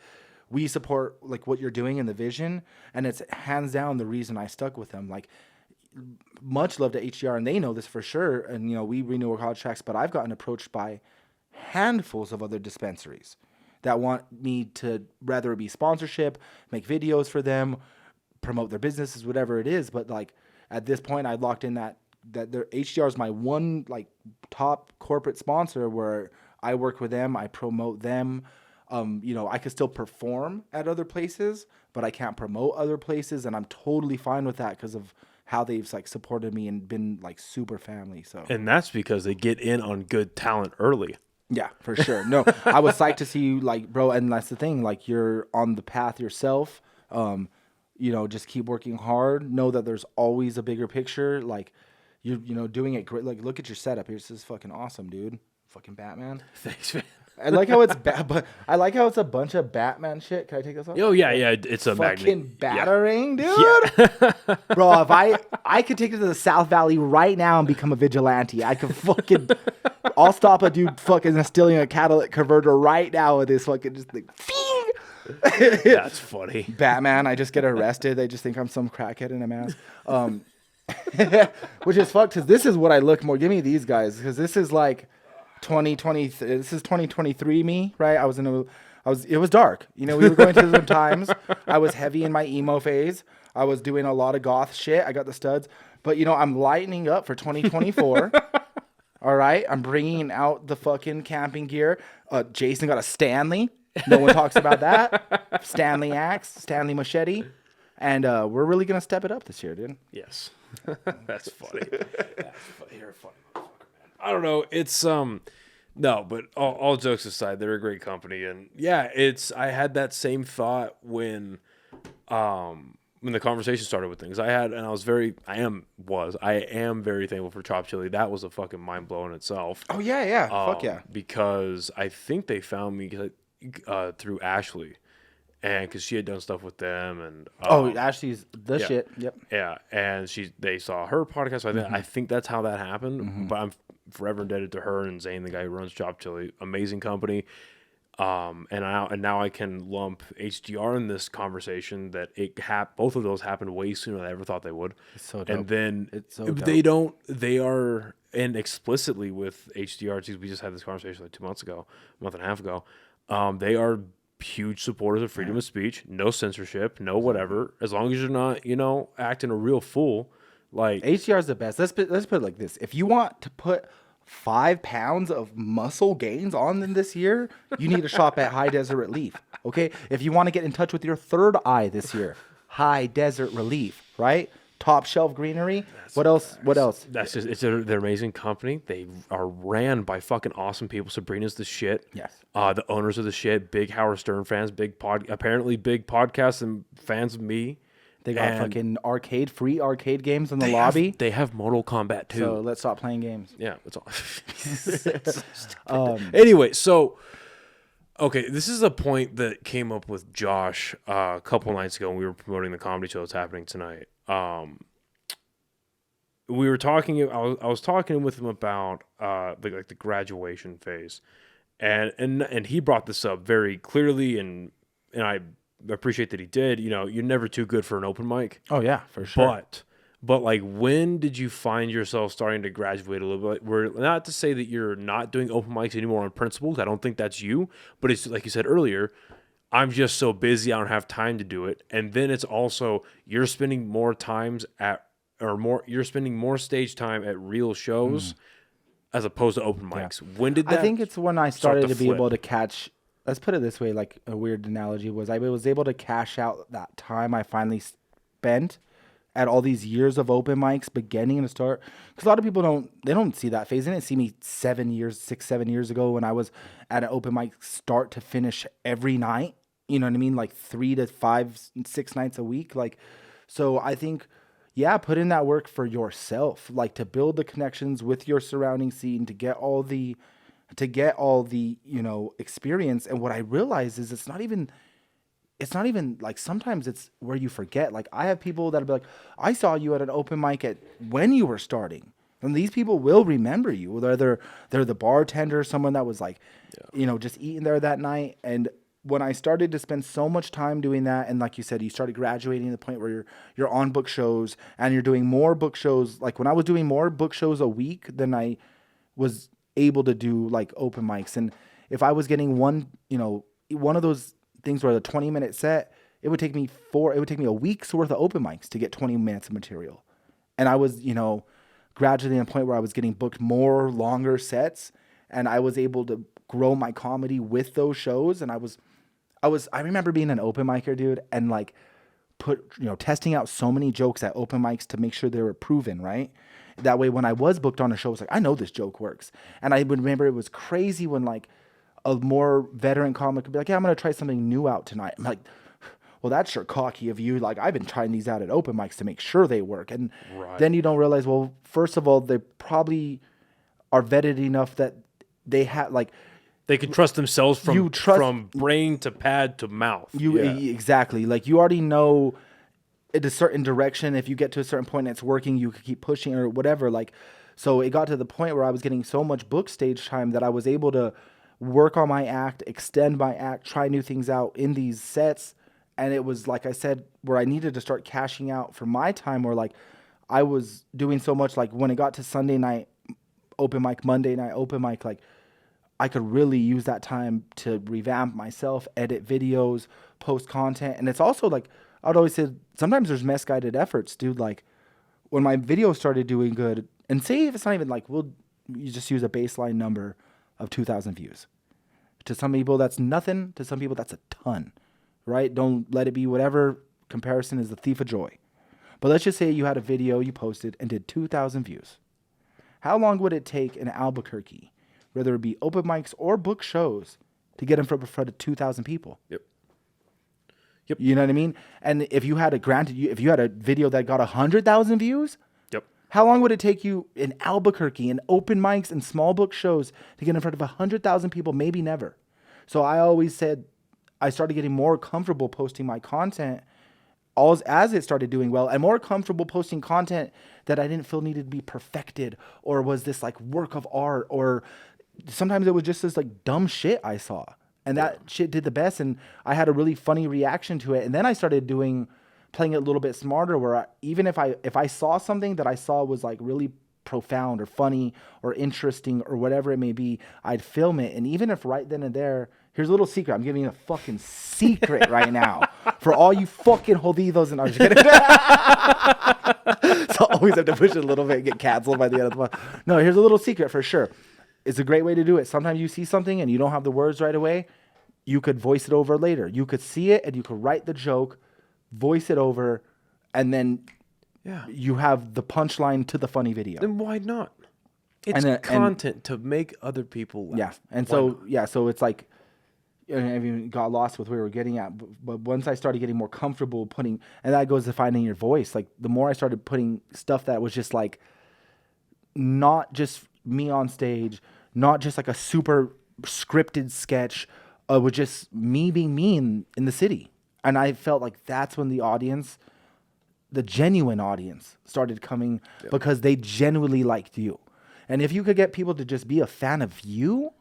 we support like what you're doing in the vision. And it's hands down the reason I stuck with them. Like much love to HDR, and they know this for sure. And, you know, we renew our contracts, but I've gotten approached by handfuls of other dispensaries that want me to, whether it be sponsorship, make videos for them, promote their businesses, whatever it is. But like at this point, I locked in that their HDR is my one like top corporate sponsor where I work with them, I promote them. You know, I could still perform at other places, but I can't promote other places, and I'm totally fine with that because of how they've like supported me and been like super family. So, and that's because they get in on good talent early. Yeah, for sure. No, I was psyched to see you, like, bro, and that's the thing, like you're on the path yourself. You know, just keep working hard. Know that there's always a bigger picture. Like you know, doing it great. Like, look at your setup here. This is fucking awesome, dude. Fucking Batman. Thanks, man. I like how it's but I like how it's a bunch of Batman shit. Can I take this off? Oh yeah, it's a fucking battering, dude. Yeah. Bro, if I could take it to the South Valley right now and become a vigilante, I could fucking. I'll stop a dude fucking stealing a catalytic converter right now with this fucking just like. That's funny. Batman, I just get arrested. They just think I'm some crackhead in a mask. Which is fucked because this is what I look more. Give me these guys because this is like 2020. This is 2023 me, right? I was in It was dark. You know, we were going through some times. I was heavy in my emo phase. I was doing a lot of goth shit. I got the studs. But, you know, I'm lightening up for 2024. All right? I'm bringing out the fucking camping gear. Jason got a Stanley. No one talks about that. Stanley axe, Stanley machete. And we're really going to step it up this year, dude. Yes. That's funny. You're a funny motherfucker, man. I don't know. It's no, but all jokes aside, they're a great company, and yeah, I had that same thought when the conversation started with things. I am very thankful for Chop Chili. That was a fucking mind blow in itself. Oh yeah. Fuck yeah. Because I think they found me through Ashley. And because she had done stuff with them, and Ashley's the shit. Yep. Yeah, and they saw her podcast. So I think that's how that happened. Mm-hmm. But I'm forever indebted to her and Zane, the guy who runs Chop Chili, amazing company. And now I can lump HDR in this conversation that both of those happened way sooner than I ever thought they would. It's so dope. And then it's so dope. They are, and explicitly with HDR, we just had this conversation like 2 months ago, a month and a half ago. They are huge supporters of freedom of speech, no censorship, no whatever. As long as you're not, acting a real fool. Like HDR is the best. Let's put it like this: if you want to put 5 pounds of muscle gains on them this year, you need to shop at High Desert Relief. Okay, if you want to get in touch with your third eye this year, High Desert Relief, right? Top shelf greenery. What else? That's just they're amazing company. They are ran by fucking awesome people. Sabrina's the shit. Yes. The owners of the shit. Big Howard Stern fans. Apparently big podcasts and fans of me. They got fucking free arcade games in the lobby. They have Mortal Kombat too. So let's stop playing games. Yeah, that's all. Anyway, so okay, this is a point that came up with Josh a couple nights ago when we were promoting the comedy show that's happening tonight. We were talking. I was talking with him about the graduation phase, and he brought this up very clearly, and I appreciate that he did. You're never too good for an open mic. Oh yeah, for sure. But like, when did you find yourself starting to graduate a little bit? Where, not to say that you're not doing open mics anymore on principle. I don't think that's you. But it's like you said earlier, I'm just so busy, I don't have time to do it. And then it's also you're spending more stage time at real shows as opposed to open mics. Yeah. When did that? I think it's when I started to be able to catch. Let's put it this way, like a weird analogy was I was able to cash out that time I finally spent at all these years of open mics beginning to start. Because a lot of people don't see that phase. They didn't see me 7 years ago when I was at an open mic start to finish every night. You know what I mean? Like 3 to 5, 6 nights a week. Like, so I think, yeah, put in that work for yourself, like to build the connections with your surrounding scene, to get all the experience. And what I realize is it's not even like, sometimes it's where you forget. Like, I have people that'll be like, I saw you at an open mic when you were starting. And these people will remember you, whether they're the bartender, someone that was like, just eating there that night. And when I started to spend so much time doing that, and like you said, you started graduating to the point where you're on book shows and you're doing more book shows. Like, when I was doing more book shows a week than I was able to do like open mics. And if I was getting one of those things where the 20-minute set, it would take me a week's worth of open mics to get 20 minutes of material. And I was, graduating to the point where I was getting booked more longer sets, and I was able to grow my comedy with those shows. And I remember being an open micer, dude, and like testing out so many jokes at open mics to make sure they were proven, right? That way, when I was booked on a show, I was like, I know this joke works. And I would remember it was crazy when like a more veteran comic would be like, yeah, I'm going to try something new out tonight. I'm like, well, that's sure cocky of you. Like, I've been trying these out at open mics to make sure they work. And then you don't realize, well, first of all, they probably are vetted enough that they have like, they can trust themselves from brain to pad to mouth. Exactly. Like, you already know in a certain direction. If you get to a certain point and it's working, you could keep pushing or whatever. Like, so it got to the point where I was getting so much book stage time that I was able to work on my act, extend my act, try new things out in these sets. And it was, like I said, where I needed to start cashing out for my time, where like I was doing so much. Like, when it got to Sunday night open mic, Monday night open mic, like I could really use that time to revamp myself, edit videos, post content. And it's also like, I would always say, sometimes there's misguided efforts, dude. Like when my video started doing good, and say if it's not even like, you just use a baseline number of 2,000 views. To some people, that's nothing. To some people, that's a ton, right? Don't let it be whatever. Comparison is the thief of joy. But let's just say you had a video you posted and did 2,000 views. How long would it take in Albuquerque, whether it be open mics or book shows, to get in front of 2,000 people? Yep. You know what I mean? And if you had if you had a video that got 100,000 views, Yep. how long would it take you in Albuquerque in open mics and small book shows to get in front of 100,000 people? Maybe never. So I always said I started getting more comfortable posting my content as it started doing well, and more comfortable posting content that I didn't feel needed to be perfected or was this like work of art, or sometimes it was just this like dumb shit I saw. And that shit did the best, and I had a really funny reaction to it. And then I started playing it a little bit smarter, where even if I saw something that I saw was like really profound or funny or interesting or whatever it may be, I'd film it. And even if right then and there, here's a little secret. I'm giving you a fucking secret right now for all you fucking jodidos. And I'm just kidding. So I always have to push it a little bit and get canceled by the end of the month. No, here's a little secret for sure. It's a great way to do it. Sometimes you see something and you don't have the words right away. You could voice it over later. You could see it and you could write the joke, voice it over, and then you have the punchline to the funny video. Then why not? It's content to make other people laugh. Yeah. And so it's like, I even got lost with where we were getting at. But once I started getting more comfortable and that goes to finding your voice. Like the more I started putting stuff that was just like, not just me on stage, not just like a super scripted sketch, with just me being me in the city. And I felt like that's when the genuine audience started coming, because they genuinely liked you. And if you could get people to just be a fan of you,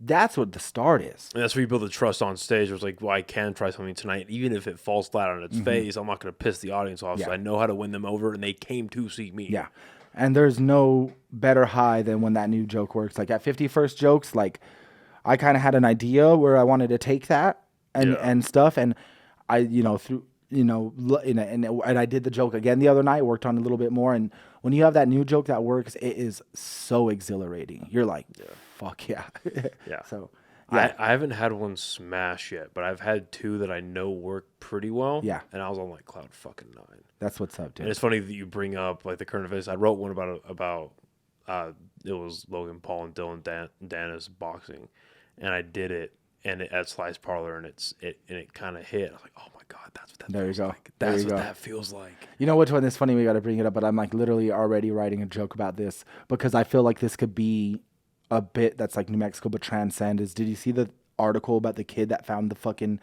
that's what the start is. And that's where you build the trust on stage. Where it's like, well, I can try something tonight. Even if it falls flat on its face, I'm not going to piss the audience off. So I know how to win them over, and they came to see me. Yeah. And there's no better high than when that new joke works. Like at 51st Jokes, like I kind of had an idea where I wanted to take that and stuff. And I, and I did the joke again the other night, worked on it a little bit more. And when you have that new joke that works, it is so exhilarating. You're like, fuck yeah. Yeah. So I haven't had one smash yet, but I've had two that I know work pretty well. Yeah. And I was on like cloud fucking 9. That's what's up, dude. And it's funny that you bring up like the current events. I wrote one about it was Logan Paul and Dylan Dennis boxing, and I did it at Slice Parlor, and it kind of hit. I was like, oh my god, that's what that feels like. That's what that feels like. You know which one is funny? We got to bring it up, but I'm like literally already writing a joke about this because I feel like this could be a bit that's like New Mexico but transcend. Did you see the article about the kid that found the fucking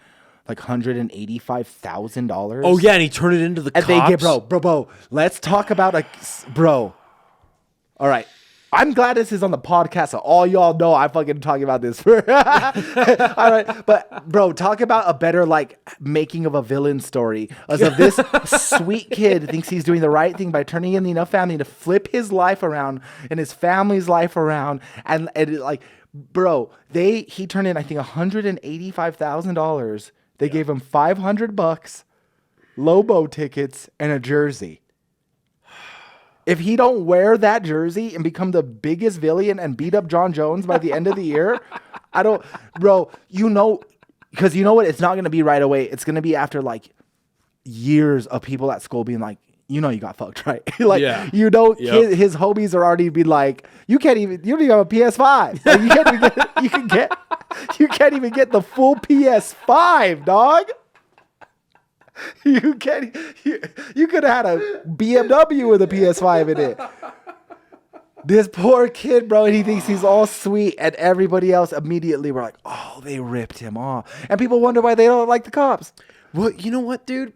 like $185,000? Oh yeah, and he turned it into the cops. And they get bro. Let's talk about bro. All right. I'm glad this is on the podcast, so all y'all know I'm fucking talking about this. All right, but bro, talk about a better like making of a villain story. As of this sweet kid thinks he's doing the right thing by turning in enough family to flip his life around and his family's life around, and like, bro, he turned in I think $185,000. They gave him $500, Lobo tickets, and a jersey. If he don't wear that jersey and become the biggest villain and beat up John Jones by the end of the year, because you know what? It's not going to be right away. It's going to be after like years of people at school being like, you got fucked, right? Like, his homies are already be like, you don't even have a PS5. Like, you can't even get the full PS5, dog. You could have had a BMW with a PS5 in it. This poor kid, bro, and he thinks he's all sweet, and everybody else immediately were like, oh, they ripped him off. And people wonder why they don't like the cops. Well, you know what, dude?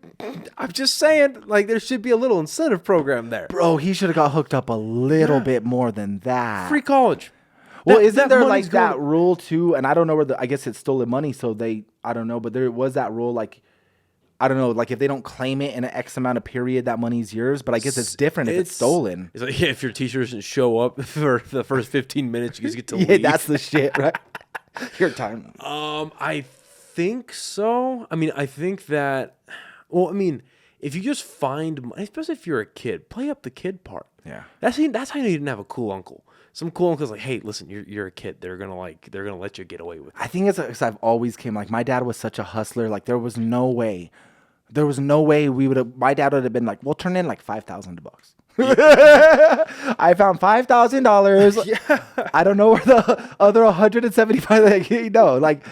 I'm just saying, like, there should be a little incentive program there. Bro, he should have got hooked up a little bit more than that. Free college. Well, isn't there like that rule too? And I don't know I guess it's stolen money, so I don't know, but there was that rule like, I don't know, like if they don't claim it in an X amount of period, that money's yours. But I guess it's different if it's stolen. It's like, yeah, if your teacher doesn't show up for the first 15 minutes, you just get to Yeah, leave. that's the shit, right? Your time. I think so. I mean, I think that. Well, I mean, if you just find, especially if you're a kid, play up the kid part. Yeah, that's how you didn't have a cool uncle. Some cool uncle's like, hey, listen, you're a kid. They're gonna let you get away with it. I think it's because I've always came like my dad was such a hustler. Like there was no way we would have. My dad would have been like, we'll turn in like $5,000. I found $5,000. Yeah. I don't know where the other 175. Like, no, like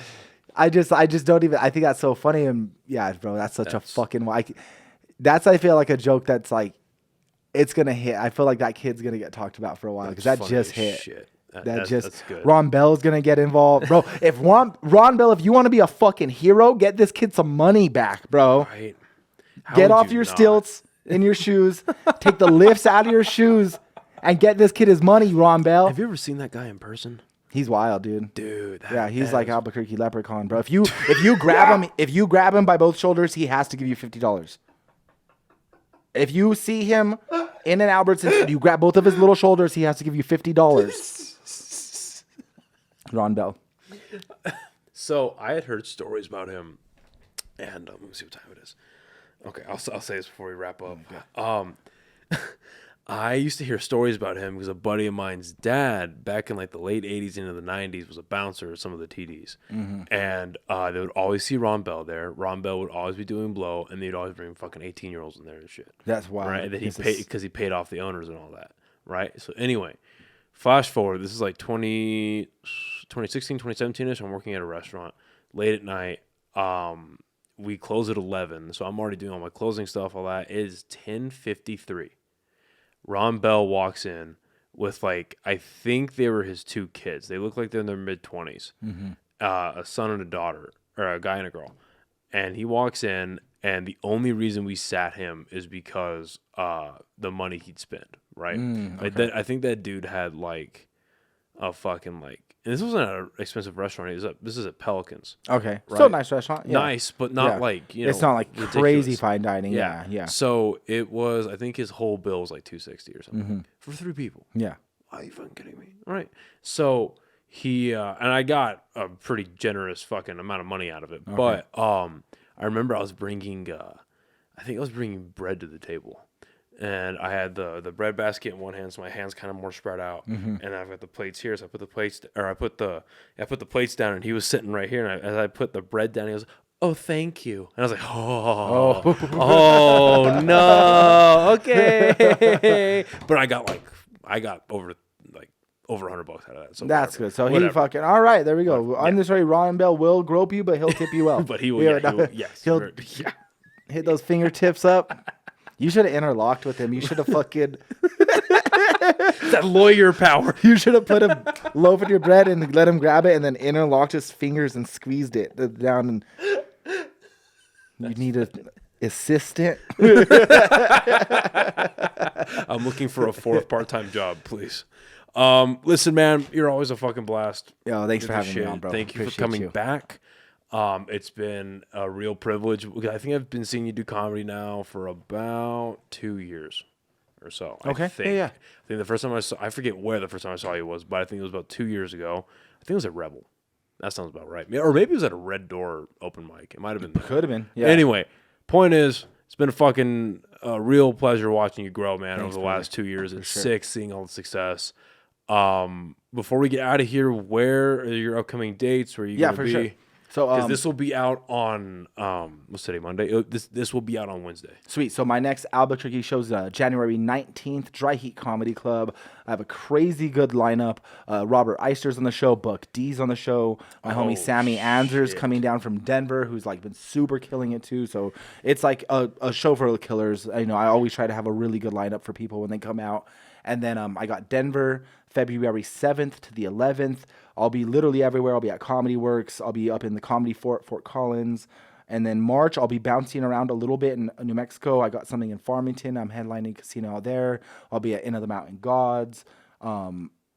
I just don't even. I think that's so funny. And yeah, bro, that's a fucking. That's I feel like a joke that's like, it's gonna hit. I feel like that kid's gonna get talked about for a while because that just hit. Shit. That's good. Ron Bell's gonna get involved, bro. If Ron Bell, if you want to be a fucking hero, get this kid some money back, bro. Right. Get off your stilts in your shoes. Take the lifts out of your shoes and get this kid his money, Ron Bell. Have you ever seen that guy in person? He's wild, dude. Dude. Yeah, he's like Albuquerque leprechaun, bro. If you grab him by both shoulders, he has to give you $50. If you see him in an Albertsons and you grab both of his little shoulders, he has to give you $50. Ron Bell. So I had heard stories about him, and let me see what time it is. Okay, I'll say this before we wrap up. I used to hear stories about him because a buddy of mine's dad, back in like the late 80s into the 90s, was a bouncer at some of the TDs. Mm-hmm. And they would always see Ron Bell there. Ron Bell would always be doing blow, and they'd always bring fucking 18-year-olds in there and shit. That's wild. Right? And then he paid off the owners and all that. Right? So anyway, flash forward. This is like 2016, 2017-ish. I'm working at a restaurant late at night. We close at 11, so I'm already doing all my closing stuff, all that. It is 10:53. Ron Bell walks in with, like, I think they were his two kids. They look like they're in their mid-20s. Mm-hmm. A son and a daughter, or a guy and a girl. And he walks in, and the only reason we sat him is because the money he'd spend, right? Okay. I think that dude had, like, a fucking, like, and this wasn't an expensive restaurant. This is at Pelicans. Okay. Right? Still a nice restaurant. Yeah. Nice, but not like, you know. It's not like ridiculous. Crazy fine dining. Yeah. So it was, I think his whole bill was like $260 or something for 3 people. Yeah. Are you fucking kidding me? All right. So he, and I got a pretty generous fucking amount of money out of it. Okay. But I remember I was bringing bread to the table. And I had the bread basket in one hand, so my hands kind of more spread out, and I've got the plates here. So I put the plates down, and he was sitting right here. And as I put the bread down, he was, "Oh, thank you." And I was like, "Oh no, okay." But I got over $100 out of that. So that's good. So he fucking all right. There we go. I'm this way. Ron Bell will grope you, but he'll tip you well. But he will. He'll hit those fingertips up. You should have interlocked with him. You should have fucking that lawyer power. You should have put a loaf in your bread and let him grab it, and then interlocked his fingers and squeezed it down. And you need an assistant. I'm looking for a 4th part-time job, please. Listen, man, you're always a fucking blast. Yo, thanks for having me on, bro. Thank you for coming back. It's been a real privilege. I think I've been seeing you do comedy now for about 2 years or so. Okay. I think. Yeah. I think the first time I forget where the first time I saw you was, but I think it was about 2 years ago. I think it was at Rebel. That sounds about right. Or maybe it was at a Red Door open mic. It might have been. Could have been. Yeah. Anyway, point is, it's been a fucking real pleasure watching you grow, man, over the last 2 years. It's sick seeing all the success. Before we get out of here, where are your upcoming dates? Where are you going to be? Sure. So because this will be out on what's today, Monday? This will be out on Wednesday. Sweet. So my next Albuquerque show is January 19th, Dry Heat Comedy Club. I have a crazy good lineup. Robert Eister's on the show. Buck D's on the show. My homie Sammy Anzer's coming down from Denver, who's like been super killing it too. So it's like a show for the killers. I always try to have a really good lineup for people when they come out. And then I got Denver, February 7th to the 11th. I'll be literally everywhere. I'll be at Comedy Works. I'll be up in the Comedy Fort, Fort Collins. And then March, I'll be bouncing around a little bit in New Mexico. I got something in Farmington. I'm headlining casino out there. I'll be at Inn of the Mountain Gods.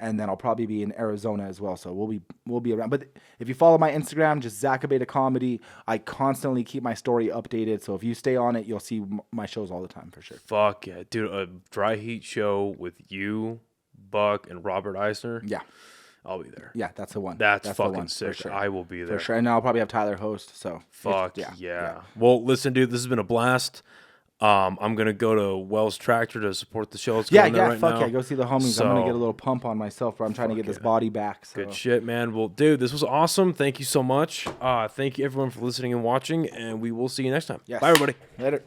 and then I'll probably be in Arizona as well. So we'll be around. But if you follow my Instagram, just Zach Abeyta Comedy, I constantly keep my story updated. So if you stay on it, you'll see my shows all the time for sure. Fuck yeah, dude! A dry heat show with you, Buck, and Robert Eisner. Yeah. I'll be there. Yeah, that's the one. That's the fucking one, sick. sure. I will be there. For sure. And I'll probably have Tyler host. So Fuck yeah. Well, listen, dude, this has been a blast. I'm gonna go to Wells Tractor to support the show. It's going there right now. Go see the homies. I'm gonna get a little pump on myself, where I'm trying to get this body back. So. Good shit, man. Well, dude, this was awesome. Thank you so much. Thank you everyone for listening and watching, and we will see you next time. Yes. Bye, everybody. Later.